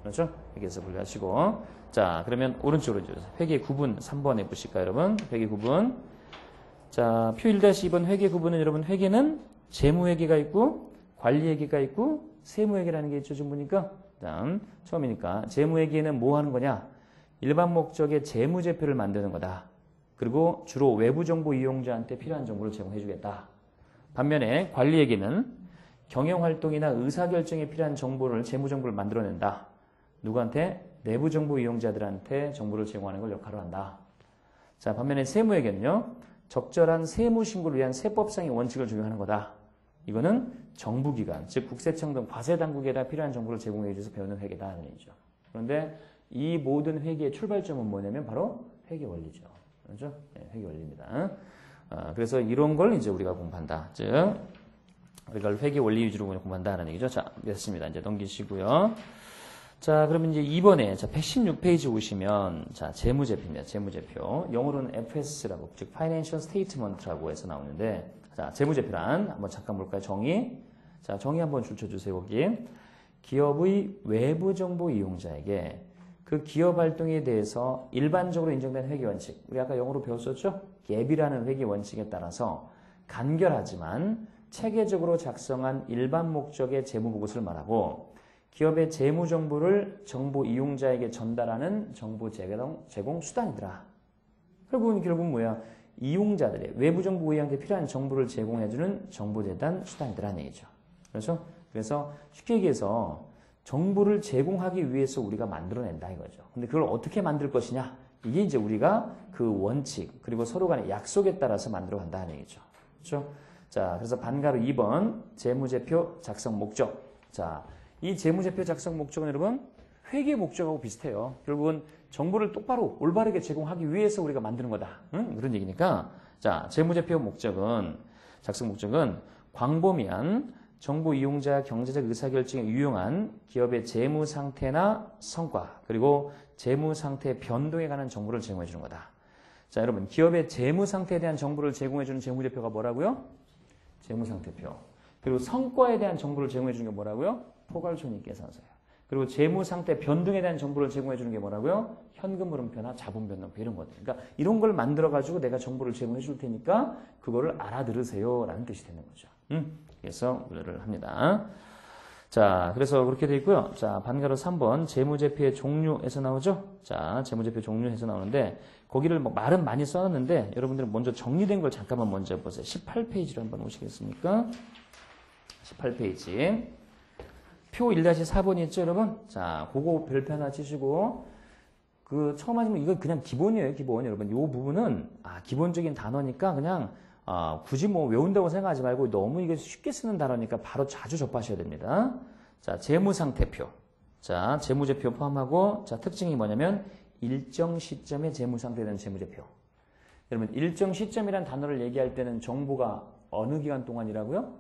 그렇죠? 여기서 분류하시고. 자, 그러면 오른쪽으로 회계 구분 3번에 보실까요, 여러분? 회계 구분. 자, 표 1-2번 회계 구분은 여러분 회계는 재무회계가 있고 관리회계가 있고 세무회계라는 게 있죠, 지금 보니까. 다음 처음이니까 재무회계는 뭐 하는 거냐? 일반 목적의 재무제표를 만드는 거다. 그리고 주로 외부 정보 이용자한테 필요한 정보를 제공해 주겠다. 반면에 관리회계는 경영활동이나 의사결정에 필요한 정보를, 재무정보를 만들어낸다. 누구한테? 내부 정보 이용자들한테 정보를 제공하는 걸 역할을 한다. 자, 반면에 세무회계는요, 적절한 세무신고를 위한 세법상의 원칙을 적용하는 거다. 이거는 정부기관, 즉 국세청 등 과세당국에다 필요한 정보를 제공해 줘서 배우는 회계다는 얘기죠. 그런데 이 모든 회계의 출발점은 뭐냐면 바로 회계 원리죠. 그렇죠? 네, 회계 원리입니다. 그래서 이런 걸 이제 우리가 공부한다. 즉, 이걸 회계 원리 위주로 공부한다는 얘기죠. 자, 됐습니다. 이제 넘기시고요. 자, 그러면 이제 2번에, 자, 116페이지 오시면, 자, 재무제표입니다. 재무제표. 영어로는 FS라고, 즉, Financial Statement라고 해서 나오는데, 자, 재무제표란, 한번 잠깐 볼까요? 정의. 자, 정의 한번 줄쳐주세요, 거기. 기업의 외부 정보 이용자에게 그 기업 활동에 대해서 일반적으로 인정된 회계 원칙, 우리 아까 영어로 배웠었죠? 갭이라는 회계 원칙에 따라서 간결하지만 체계적으로 작성한 일반 목적의 재무보고서를 말하고, 기업의 재무 정보를 정보 이용자에게 전달하는 정보 제공 수단이더라. 결국은 뭐야? 이용자들의 외부 정보 이용자한테 필요한 정보를 제공해주는 정보재단 수단이더라는 얘기죠. 그렇죠? 그래서 쉽게 얘기해서 정보를 제공하기 위해서 우리가 만들어낸다 이거죠. 근데 그걸 어떻게 만들 것이냐? 이게 이제 우리가 그 원칙, 그리고 서로 간의 약속에 따라서 만들어 간다는 얘기죠. 그렇죠? 자, 그래서 반가로 2번 재무제표 작성 목적. 자, 이 재무제표 작성 목적은 여러분 회계 목적하고 비슷해요. 결국은 정보를 똑바로 올바르게 제공하기 위해서 우리가 만드는 거다. 응? 그런 얘기니까. 자, 재무제표 목적은, 작성 목적은 광범위한 정보 이용자 경제적 의사결정에 유용한 기업의 재무 상태나 성과, 그리고 재무 상태 변동에 관한 정보를 제공해 주는 거다. 자, 여러분, 기업의 재무 상태에 대한 정보를 제공해 주는 재무제표가 뭐라고요? 재무 상태표. 그리고 성과에 대한 정보를 제공해 주는 게 뭐라고요? 포괄손익계산서예요. 그리고 재무 상태 변동에 대한 정보를 제공해 주는 게 뭐라고요? 현금 흐름표나 자본 변동표 이런 것들. 그러니까 이런 걸 만들어 가지고 내가 정보를 제공해 줄 테니까 그거를 알아들으세요라는 뜻이 되는 거죠. 그래서 우려를 합니다. 자, 그래서 그렇게 돼 있고요. 자, 반가로 3번 재무제표의 종류에서 나오죠. 자, 재무제표 종류에서 나오는데 거기를 뭐 말은 많이 써놨는데 여러분들은 먼저 정리된 걸 잠깐만 먼저 보세요. 18페이지로 한번 오시겠습니까? 18페이지. 표 1-4번이 있죠, 여러분? 자, 그거 별표 하나 치시고 그 처음 하시면 이거 그냥 기본이에요, 기본. 여러분, 이 부분은 기본적인 단어니까 그냥 굳이 뭐 외운다고 생각하지 말고 너무 이게 쉽게 쓰는 단어니까 바로 자주 접하셔야 됩니다. 자, 재무상태표. 자, 재무제표 포함하고 자, 특징이 뭐냐면 일정 시점에 재무상태에 대한 재무제표. 여러분, 일정 시점이라는 단어를 얘기할 때는 정보가 어느 기간 동안이라고요?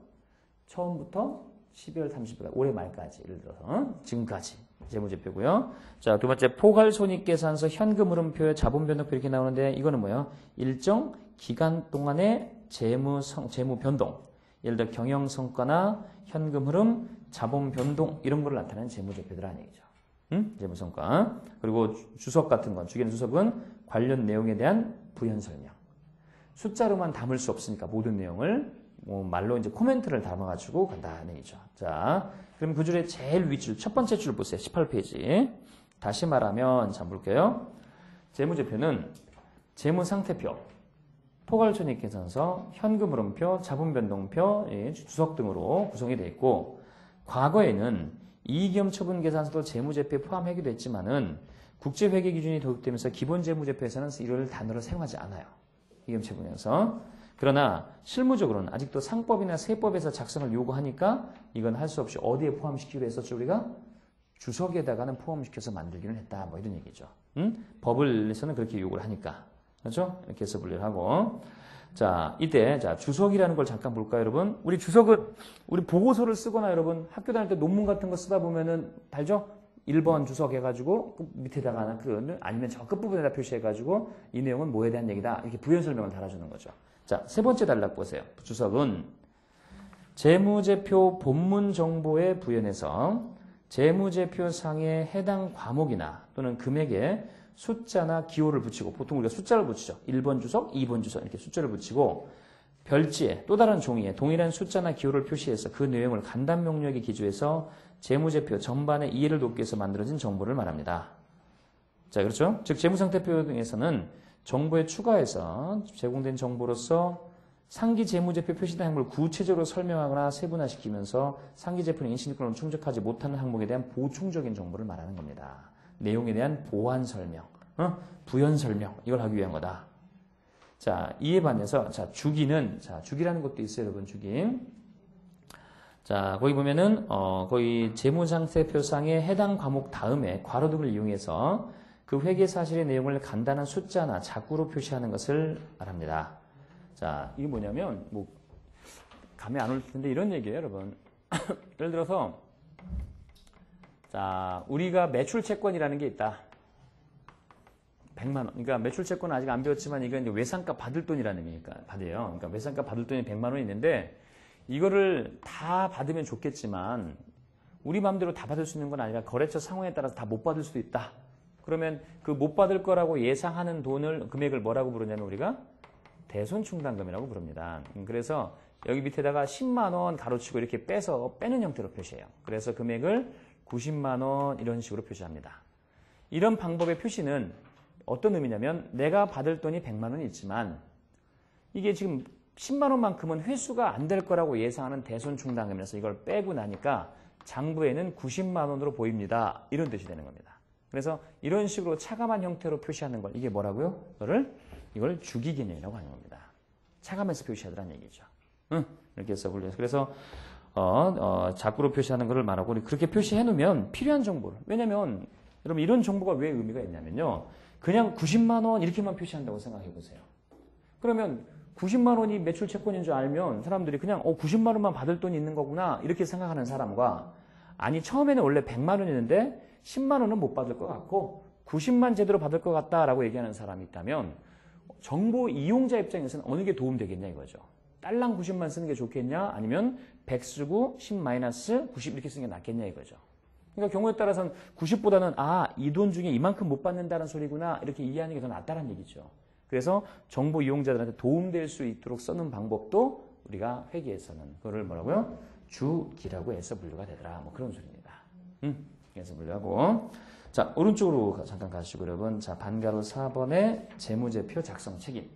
처음부터 12월 30일, 올해 말까지, 예를 들어서 지금까지 재무제표고요. 자, 두 번째 포괄손익계산서 현금흐름표에 자본변동표 이렇게 나오는데 이거는 뭐예요? 일정 기간 동안의 재무 변동, 예를 들어 경영성과나 현금흐름, 자본변동 이런 걸 나타내는 재무제표들이라는 얘기죠. 재무성과. 그리고 주석 같은 건, 주기는 주석은 관련 내용에 대한 부연 설명. 숫자로만 담을 수 없으니까 모든 내용을 뭐 말로 이제 코멘트를 담아가지고 간다는 얘기죠. 자, 그럼 그 줄의 제일 윗줄, 첫 번째 줄 보세요. 18페이지. 다시 말하면, 자, 볼게요. 재무제표는 재무상태표, 포괄손익계산서, 현금흐름표, 자본변동표, 주석 등으로 구성이 되어 있고, 과거에는 이익위험처분계산서도 재무제표에 포함하기도 했지만은 국제회계 기준이 도입되면서 기본 재무제표에서는 이를 단어를 사용하지 않아요. 이익위험처분에서. 그러나 실무적으로는 아직도 상법이나 세법에서 작성을 요구하니까 이건 할 수 없이 어디에 포함시키기로 했었죠, 우리가? 주석에다가는 포함시켜서 만들기는 했다. 뭐 이런 얘기죠. 법을에서는 그렇게 요구를 하니까. 그렇죠? 이렇게 해서 분류를 하고. 자, 이때, 자, 주석이라는 걸 잠깐 볼까요, 여러분? 우리 주석은, 우리 보고서를 쓰거나 여러분, 학교 다닐 때 논문 같은 거 쓰다 보면은, 알죠? 1번 주석 해가지고, 밑에다가 아니면 저 끝부분에다 표시해가지고, 이 내용은 뭐에 대한 얘기다. 이렇게 부연 설명을 달아주는 거죠. 자, 세 번째 단락 보세요. 주석은 재무제표 본문 정보에 부연해서 재무제표상의 해당 과목이나 또는 금액에 숫자나 기호를 붙이고, 보통 우리가 숫자를 붙이죠. 1번 주석, 2번 주석 이렇게 숫자를 붙이고 별지에 또 다른 종이에 동일한 숫자나 기호를 표시해서 그 내용을 간단 명료하게 기조해서 재무제표 전반의 이해를 돕기 위해서 만들어진 정보를 말합니다. 자, 그렇죠? 즉 재무상태표 등에서는 정보에 추가해서 제공된 정보로서 상기 재무제표 표시된 항목을 구체적으로 설명하거나 세분화시키면서 상기 제표는 인신권을 충족하지 못하는 항목에 대한 보충적인 정보를 말하는 겁니다. 내용에 대한 보완 설명, 부연 설명 이걸 하기 위한 거다. 자, 이에 반해서 자, 주기는 자, 주기라는 것도 있어요, 여러분. 주기. 자, 거기 보면은 거의 재무상태표상의 해당 과목 다음에 괄호 등을 이용해서 그 회계 사실의 내용을 간단한 숫자나 자구로 표시하는 것을 말합니다. 자, 이게 뭐냐면, 뭐, 감이 안 올 텐데 이런 얘기예요, 여러분. 예를 들어서, 자, 우리가 매출채권이라는 게 있다. 100만 원. 그러니까 매출채권은 아직 안 배웠지만 이건 이제 외상값 받을 돈이라는 의미니까 받아요. 그러니까 외상값 받을 돈이 100만 원이 있는데 이거를 다 받으면 좋겠지만 우리 마음대로 다 받을 수 있는 건 아니라 거래처 상황에 따라서 다 못 받을 수도 있다. 그러면 그 못 받을 거라고 예상하는 돈을 금액을 뭐라고 부르냐면 우리가 대손충당금이라고 부릅니다. 그래서 여기 밑에다가 10만 원 가로치고 이렇게 빼는 형태로 표시해요. 그래서 금액을 90만 원 이런 식으로 표시합니다. 이런 방법의 표시는 어떤 의미냐면 내가 받을 돈이 100만 원이 있지만 이게 지금 10만 원만큼은 회수가 안 될 거라고 예상하는 대손충당금이라서 이걸 빼고 나니까 장부에는 90만 원으로 보입니다. 이런 뜻이 되는 겁니다. 그래서 이런 식으로 차감한 형태로 표시하는 걸 이게 뭐라고요? 이걸 주기 개념이라고 하는 겁니다. 차감해서 표시하더라는 얘기죠. 이렇게 해서 분류해서 그래서 자꾸로 표시하는 것을 말하고 그렇게 표시해 놓으면 필요한 정보를 왜냐면 여러분 이런 정보가 왜 의미가 있냐면요. 그냥 90만 원 이렇게만 표시한다고 생각해 보세요. 그러면 90만 원이 매출 채권인 줄 알면 사람들이 그냥 90만 원만 받을 돈이 있는 거구나 이렇게 생각하는 사람과 아니 처음에는 원래 100만 원이었는데 10만 원은 못 받을 것 같고 90만 제대로 받을 것 같다라고 얘기하는 사람이 있다면 정보 이용자 입장에서는 어느 게 도움되겠냐 이거죠. 딸랑 90만 쓰는 게 좋겠냐 아니면 100 쓰고 10 마이너스 90 이렇게 쓰는 게 낫겠냐 이거죠. 그러니까 경우에 따라서는 90보다는 이 돈 중에 이만큼 못 받는다는 소리구나 이렇게 이해하는 게 더 낫다는 얘기죠. 그래서 정보 이용자들한테 도움될 수 있도록 쓰는 방법도 우리가 회계에서는 그거를 뭐라고요? 주기라고 해서 분류가 되더라. 뭐 그런 소리입니다. 그래서 분류하고 자 오른쪽으로 잠깐 가시고 여러분 자 반가로 4번의 재무제표 작성 책임.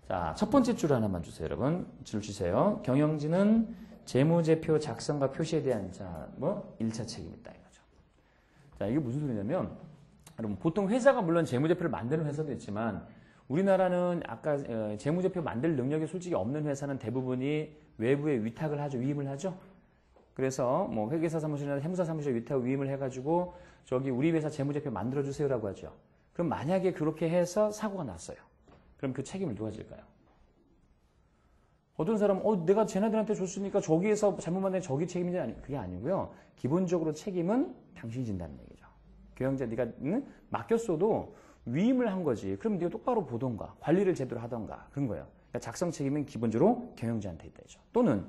자 첫 번째 줄 하나만 주세요 여러분. 줄 주세요. 경영진은 재무제표 작성과 표시에 대한 1차 책임이 있다 이거죠. 자 이게 무슨 소리냐면 여러분 보통 회사가 물론 재무제표를 만드는 회사도 있지만 우리나라는 아까 재무제표 만들 능력이 솔직히 없는 회사는 대부분이 외부에 위탁을 하죠. 위임을 하죠. 그래서 뭐 회계사 사무실이나 세무사 사무실 위탁 위임을 해가지고 저기 우리 회사 재무제표 만들어주세요라고 하죠. 그럼 만약에 그렇게 해서 사고가 났어요. 그럼 그 책임을 누가 질까요? 어떤 사람은 내가 쟤네들한테 줬으니까 저기에서 잘못 만든 저기 책임이지 그게 아니고요. 기본적으로 책임은 당신이 진다는 얘기죠. 경영자 네가 맡겼어도 위임을 한 거지. 그럼 네가 똑바로 보던가 관리를 제대로 하던가 그런 거예요. 그러니까 작성 책임은 기본적으로 경영자한테 있다죠. 또는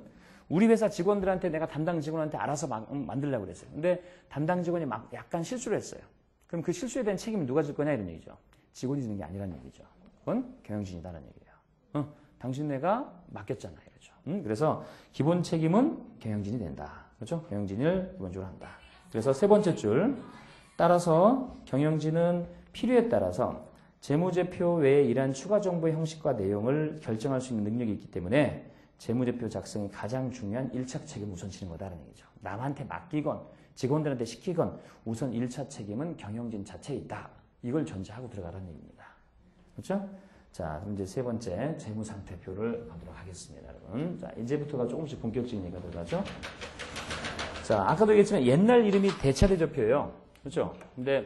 우리 회사 직원들한테 내가 담당 직원한테 알아서 만들려고 그랬어요. 근데 담당 직원이 막 약간 실수를 했어요. 그럼 그 실수에 대한 책임을 누가 질 거냐 이런 얘기죠. 직원이 지는 게 아니라는 얘기죠. 그건 경영진이다라는 얘기예요. 당신네가 맡겼잖아 이러죠. 그래서 기본 책임은 경영진이 된다. 그렇죠? 경영진을 기본적으로 한다. 그래서 세 번째 줄 따라서 경영진은 필요에 따라서 재무제표 외에 이러한 추가 정보의 형식과 내용을 결정할 수 있는 능력이 있기 때문에 재무제표 작성이 가장 중요한 1차 책임을 우선 지는 거다라는 얘기죠. 남한테 맡기건 직원들한테 시키건 우선 1차 책임은 경영진 자체에 있다. 이걸 전제하고 들어가라는 얘기입니다. 그렇죠? 자, 그럼 이제 세 번째 재무상태표를 가도록 하겠습니다, 여러분. 자, 이제부터가 조금씩 본격적인 얘기가 들어가죠. 자, 아까도 얘기했지만 옛날 이름이 대차대조표예요. 그렇죠? 근데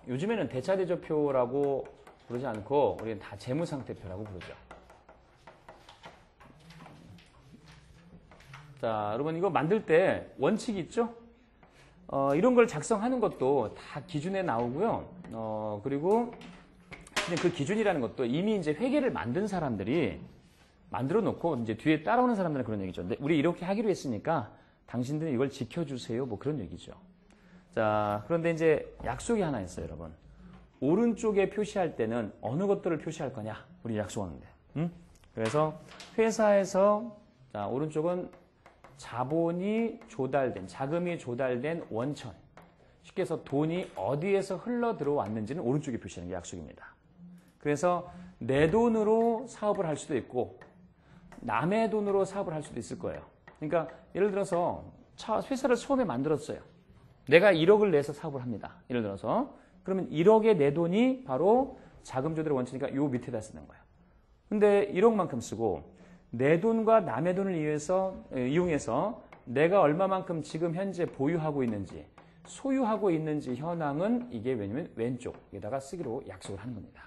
요즘에는 대차대조표라고 부르지 않고 우리는 다 재무상태표라고 부르죠. 자, 여러분 이거 만들 때 원칙이 있죠? 이런 걸 작성하는 것도 다 기준에 나오고요. 그리고 그 기준이라는 것도 이미 이제 회계를 만든 사람들이 만들어 놓고 이제 뒤에 따라오는 사람들은 그런 얘기죠. 근데 우리 이렇게 하기로 했으니까 당신들은 이걸 지켜주세요. 뭐 그런 얘기죠. 자, 그런데 이제 약속이 하나 있어요, 여러분. 오른쪽에 표시할 때는 어느 것들을 표시할 거냐? 우리 약속하는데. 그래서 회사에서 자, 오른쪽은 자본이 조달된, 자금이 조달된 원천. 쉽게 해서 돈이 어디에서 흘러 들어왔는지는 오른쪽에 표시하는 게 약속입니다. 그래서 내 돈으로 사업을 할 수도 있고 남의 돈으로 사업을 할 수도 있을 거예요. 그러니까 예를 들어서 회사를 처음에 만들었어요. 내가 1억을 내서 사업을 합니다. 예를 들어서 그러면 1억의 내 돈이 바로 자금 조달의 원칙이니까 요 밑에다 쓰는 거예요. 근데 1억만큼 쓰고 내 돈과 남의 돈을 이용해서 내가 얼마만큼 지금 현재 보유하고 있는지 소유하고 있는지 현황은 이게 왜냐면 왼쪽에다가 쓰기로 약속을 하는 겁니다.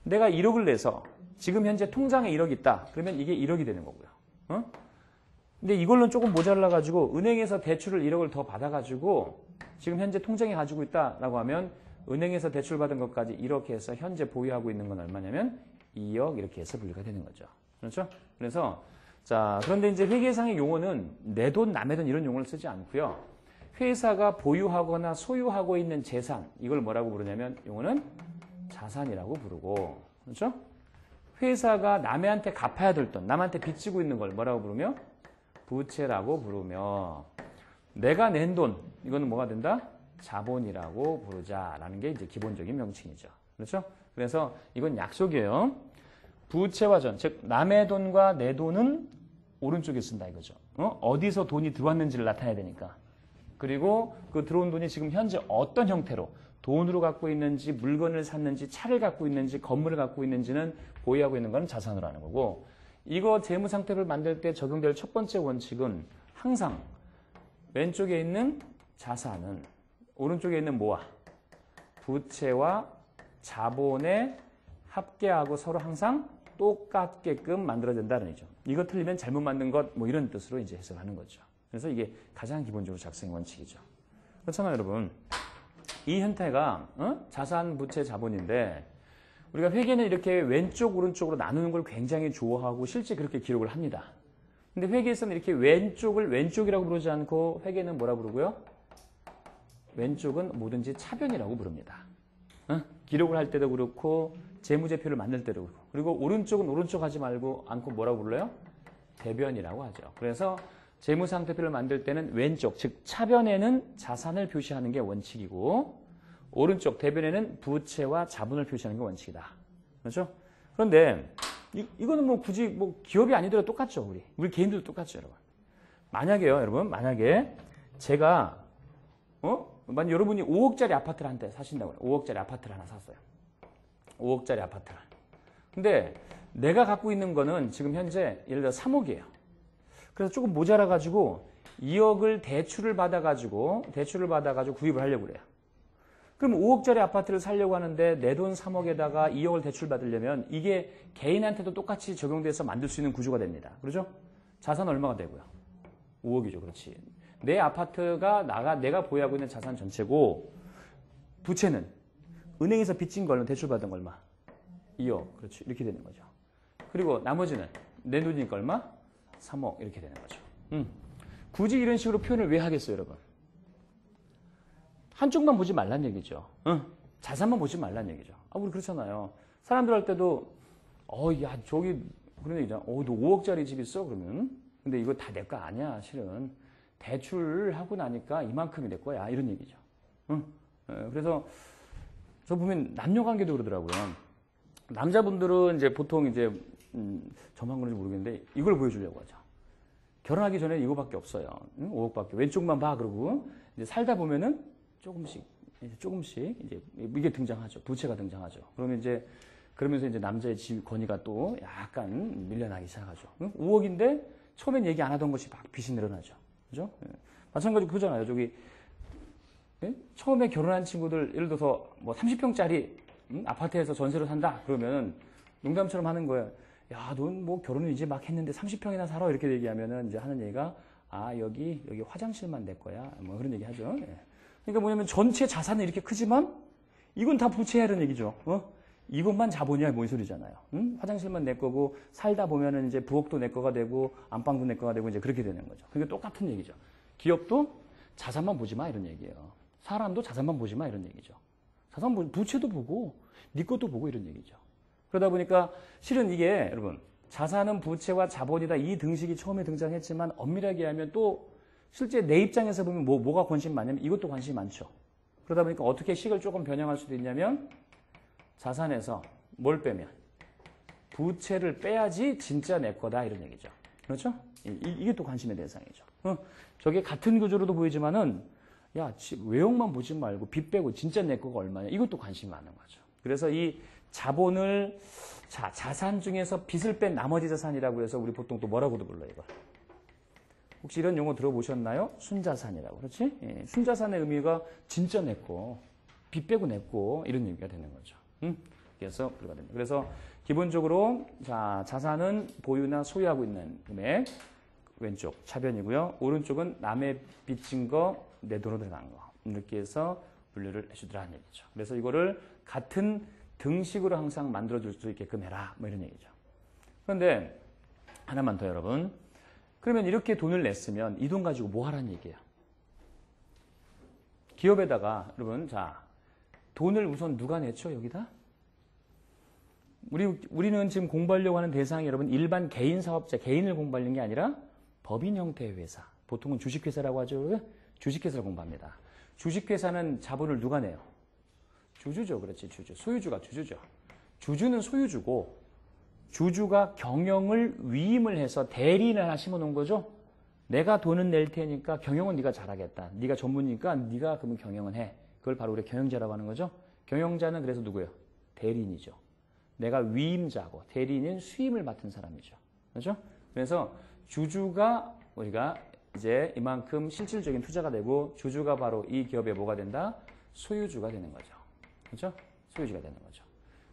내가 1억을 내서 지금 현재 통장에 1억이 있다. 그러면 이게 1억이 되는 거고요. 근데 이걸로는 조금 모자라가지고 은행에서 대출을 1억을 더 받아가지고 지금 현재 통장에 가지고 있다라고 하면 은행에서 대출 받은 것까지 이렇게 해서 현재 보유하고 있는 건 얼마냐면 2억 이렇게 해서 분류가 되는 거죠. 그렇죠? 그래서 자 그런데 이제 회계상의 용어는 내 돈, 남의 돈 이런 용어를 쓰지 않고요. 회사가 보유하거나 소유하고 있는 재산 이걸 뭐라고 부르냐면 용어는 자산이라고 부르고 그렇죠? 회사가 남한테 갚아야 될 돈, 남한테 빚지고 있는 걸 뭐라고 부르며 부채라고 부르며 내가 낸 돈 이거는 뭐가 된다? 자본이라고 부르자라는 게 이제 기본적인 명칭이죠. 그렇죠? 그래서 이건 약속이에요. 부채와 전, 즉 남의 돈과 내 돈은 오른쪽에 쓴다 이거죠. 어디서 돈이 들어왔는지를 나타내야 되니까. 그리고 그 들어온 돈이 지금 현재 어떤 형태로 돈으로 갖고 있는지 물건을 샀는지 차를 갖고 있는지 건물을 갖고 있는지는 보유하고 있는 건 자산으로 하는 거고 이거 재무상태를 만들 때 적용될 첫 번째 원칙은 항상 왼쪽에 있는 자산은 오른쪽에 있는 뭐와 부채와 자본에 합계하고 서로 항상 똑같게끔 만들어진다는 얘기죠. 이거 틀리면 잘못 만든 것 뭐 이런 뜻으로 이제 해석하는 거죠. 그래서 이게 가장 기본적으로 작성의 원칙이죠. 그렇잖아요, 여러분. 이 형태가 자산, 부채, 자본인데 우리가 회계는 이렇게 왼쪽, 오른쪽으로 나누는 걸 굉장히 좋아하고 실제 그렇게 기록을 합니다. 근데 회계에서는 이렇게 왼쪽을 왼쪽이라고 부르지 않고 회계는 뭐라 부르고요? 왼쪽은 뭐든지 차변이라고 부릅니다. 기록을 할 때도 그렇고 재무제표를 만들 때도 그렇고. 그리고 오른쪽은 오른쪽 하지 말고 않고 뭐라고 불러요? 대변이라고 하죠. 그래서 재무상태표를 만들 때는 왼쪽, 즉 차변에는 자산을 표시하는 게 원칙이고 오른쪽 대변에는 부채와 자본을 표시하는 게 원칙이다. 그렇죠? 그런데 이거는 뭐 굳이 뭐 기업이 아니더라도 똑같죠. 우리 개인들도 똑같죠, 여러분. 만약에요, 여러분. 만약에 제가 만약 여러분이 5억짜리 아파트를 한 대 사신다고요. 5억짜리 아파트를 하나 샀어요. 5억짜리 아파트를. 근데 내가 갖고 있는 거는 지금 현재 예를 들어 3억이에요. 그래서 조금 모자라가지고 2억을 대출을 받아가지고 구입을 하려고 그래요. 그럼 5억짜리 아파트를 사려고 하는데 내 돈 3억에다가 2억을 대출 받으려면 이게 개인한테도 똑같이 적용돼서 만들 수 있는 구조가 됩니다. 그렇죠? 자산 얼마가 되고요? 5억이죠. 그렇지. 내 아파트가 내가 보유하고 있는 자산 전체고 부채는 은행에서 빚진 거 얼마, 대출 받은 거 얼마? 2억. 그렇지. 이렇게 되는 거죠. 그리고 나머지는 내 돈이니까 얼마? 3억. 이렇게 되는 거죠. 굳이 이런 식으로 표현을 왜 하겠어요, 여러분? 한쪽만 보지 말란 얘기죠. 자산만 보지 말란 얘기죠. 우리 그렇잖아요. 사람들 할 때도 야, 저기 그런 얘기잖아. 너 5억짜리 집 있어? 그러면 근데 이거 다 내 거 아니야, 실은. 대출하고 나니까 이만큼이 내 거야. 이런 얘기죠. 그래서 저 보면 남녀 관계도 그러더라고요. 남자분들은 이제 보통 이제 저만 그런지 모르겠는데 이걸 보여주려고 하죠. 결혼하기 전에 이거밖에 없어요. 5억밖에. 왼쪽만 봐. 그러고 이제 살다 보면은 조금씩 이제 이게 등장하죠. 부채가 등장하죠. 그러면서 이제 남자의 지위 권위가 또 약간 밀려나기 시작하죠. 5억인데 처음엔 얘기 안 하던 것이 막 빚이 늘어나죠. 그죠? 마찬가지로 그러잖아요. 저기 처음에 결혼한 친구들 예를 들어서 뭐 30평짜리 아파트에서 전세로 산다. 그러면 농담처럼 하는 거예요. 야, 넌 뭐 결혼을 이제 막 했는데 30평이나 살아 이렇게 얘기하면은 이제 하는 얘기가 여기 화장실만 내 거야. 뭐 그런 얘기 하죠. 그러니까 뭐냐면 전체 자산은 이렇게 크지만 이건 다 부채야 이런 얘기죠. 이것만 자본이야 뭔 소리잖아요. 화장실만 내 거고 살다 보면은 이제 부엌도 내 거가 되고 안방도 내 거가 되고 이제 그렇게 되는 거죠. 그러니까 똑같은 얘기죠. 기업도 자산만 보지 마 이런 얘기예요. 사람도 자산만 보지 마 이런 얘기죠. 부채도 보고 네 것도 보고 이런 얘기죠. 그러다 보니까 실은 이게 여러분 자산은 부채와 자본이다 이 등식이 처음에 등장했지만 엄밀하게 하면 또 실제 내 입장에서 보면 뭐가 관심 많냐면 이것도 관심이 많죠. 그러다 보니까 어떻게 식을 조금 변형할 수도 있냐면 자산에서 뭘 빼면 부채를 빼야지 진짜 내 거다 이런 얘기죠. 그렇죠? 이게 또 관심의 대상이죠. 저게 같은 구조로도 보이지만은 야 외형만 보지 말고 빚 빼고 진짜 내 거가 얼마냐 이것도 관심이 많은 거죠. 그래서 이 자본을 자산 중에서 빚을 뺀 나머지 자산이라고 해서 우리 보통 또 뭐라고도 불러요 이걸. 혹시 이런 용어 들어보셨나요? 순자산이라고. 그렇지? 예, 순자산의 의미가 진짜 내 거, 빚 빼고 내 거 이런 얘기가 되는 거죠. 그래서 그거가 됩니다. 그래서 기본적으로 자산은 보유나 소유하고 있는 금액 왼쪽 차변이고요. 오른쪽은 남의 빚진 거 내 돈으로 들어간 거 이렇게 해서 분류를 해주더라는 얘기죠. 그래서 이거를 같은 등식으로 항상 만들어줄 수 있게끔 해라 뭐 이런 얘기죠. 그런데 하나만 더 여러분. 그러면 이렇게 돈을 냈으면 이 돈 가지고 뭐 하라는 얘기예요? 기업에다가 여러분 돈을 우선 누가 냈죠 여기다? 우리는 지금 공부하려고 하는 대상이 여러분 일반 개인 사업자, 개인을 공부하는 게 아니라 법인 형태의 회사. 보통은 주식회사라고 하죠. 주식회사를 공부합니다. 주식회사는 자본을 누가 내요? 주주죠. 그렇지. 주주. 소유주가 주주죠. 주주는 소유주고 주주가 경영을 위임을 해서 대리인을 하나 심어놓은 거죠. 내가 돈은 낼 테니까 경영은 네가 잘하겠다. 네가 전문이니까 네가 그러면 경영은 해. 그걸 바로 우리가 경영자라고 하는 거죠. 경영자는 그래서 누구예요? 대리인이죠. 내가 위임자고 대리인은 수임을 맡은 사람이죠. 그렇죠? 그래서 주주가 우리가 이제 이만큼 실질적인 투자가 되고 주주가 바로 이 기업의 뭐가 된다? 소유주가 되는 거죠. 그렇죠? 소유주가 되는 거죠.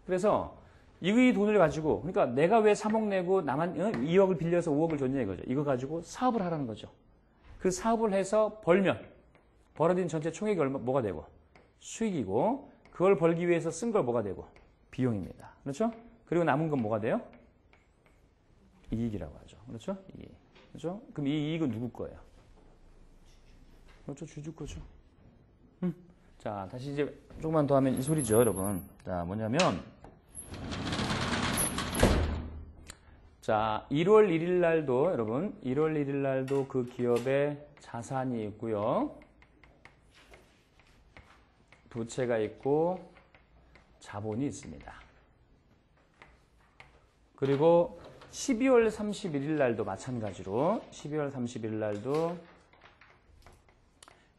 그래서 이 돈을 가지고 그러니까 내가 왜 3억 내고 나만 2억을 빌려서 5억을 줬냐 이거죠. 이거 가지고 사업을 하라는 거죠. 그 사업을 해서 벌면 벌어진 전체 총액이 뭐가 되고 수익이고 그걸 벌기 위해서 쓴 걸 뭐가 되고 비용입니다. 그렇죠? 그리고 남은 건 뭐가 돼요? 이익이라고 하죠. 그렇죠? 이익. 그렇죠? 그럼 이 이익은 누구 거예요? 그렇죠? 주주 거죠. 자, 다시 이제 조금만 더 하면 이 소리죠, 여러분. 자, 뭐냐면, 자, 1월 1일 날도, 여러분, 1월 1일 날도 그 기업에 자산이 있고요. 부채가 있고, 자본이 있습니다. 그리고 12월 31일 날도 마찬가지로, 12월 31일 날도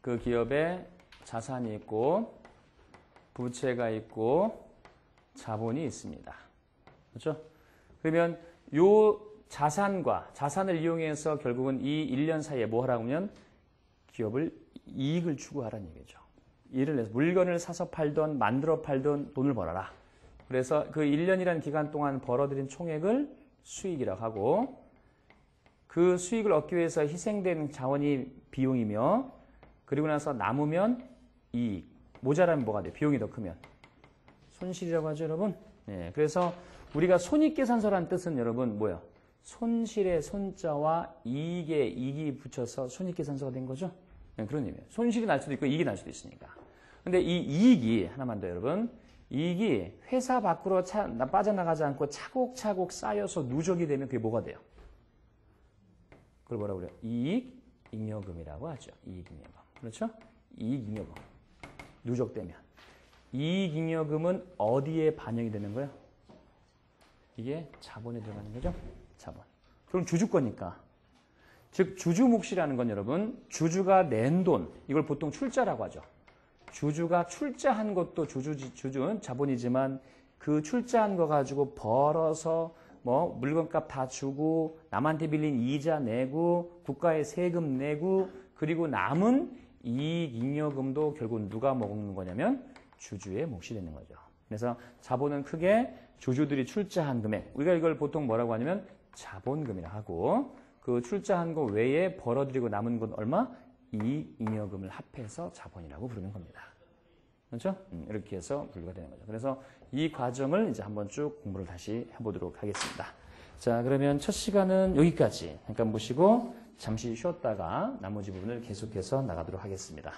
그 기업에 자산이 있고, 부채가 있고, 자본이 있습니다. 그렇죠? 그러면 요 자산을 이용해서 결국은 이 1년 사이에 뭐 하라고 하면 기업을 이익을 추구하라는 얘기죠. 예를 들어서 물건을 사서 팔던 만들어 팔던 돈을 벌어라. 그래서 그 1년이라는 기간 동안 벌어들인 총액을 수익이라고 하고 그 수익을 얻기 위해서 희생된 자원이 비용이며 그리고 나서 남으면 이익. 모자라면 뭐가 돼요? 비용이 더 크면. 손실이라고 하죠, 여러분. 네, 그래서 우리가 손익계산서라는 뜻은 여러분 뭐야? 손실의 손자와 이익의 이익이 붙여서 손익계산서가 된 거죠. 네, 그런 의미예요. 손실이 날 수도 있고 이익이 날 수도 있으니까. 근데 이 이익이 하나만 더 여러분. 이익이 회사 밖으로 빠져나가지 않고 차곡차곡 쌓여서 누적이 되면 그게 뭐가 돼요? 그걸 뭐라고 그래요? 이익잉여금이라고 하죠. 이익잉여금. 그렇죠? 이익잉여금. 누적되면. 이익잉여금은 어디에 반영이 되는 거예요? 이게 자본에 들어가는 거죠? 자본. 그럼 주주거니까. 즉 주주몫이라는 건 여러분 주주가 낸 돈, 이걸 보통 출자라고 하죠. 주주가 출자한 것도 주주는 자본이지만 그 출자한 거 가지고 벌어서 뭐 물건값 다 주고 남한테 빌린 이자 내고 국가에 세금 내고 그리고 남은 이익잉여금도 결국 누가 먹는 거냐면 주주의 몫이 되는 거죠. 그래서 자본은 크게 주주들이 출자한 금액, 우리가 이걸 보통 뭐라고 하냐면 자본금이라고 하고 그 출자한 거 외에 벌어들이고 남은 건 얼마? 이익잉여금을 합해서 자본이라고 부르는 겁니다. 그렇죠? 이렇게 해서 분류가 되는 거죠. 그래서 이 과정을 이제 한번 쭉 공부를 다시 해보도록 하겠습니다. 자, 그러면 첫 시간은 여기까지 잠깐 보시고 잠시 쉬었다가 나머지 부분을 계속해서 나가도록 하겠습니다.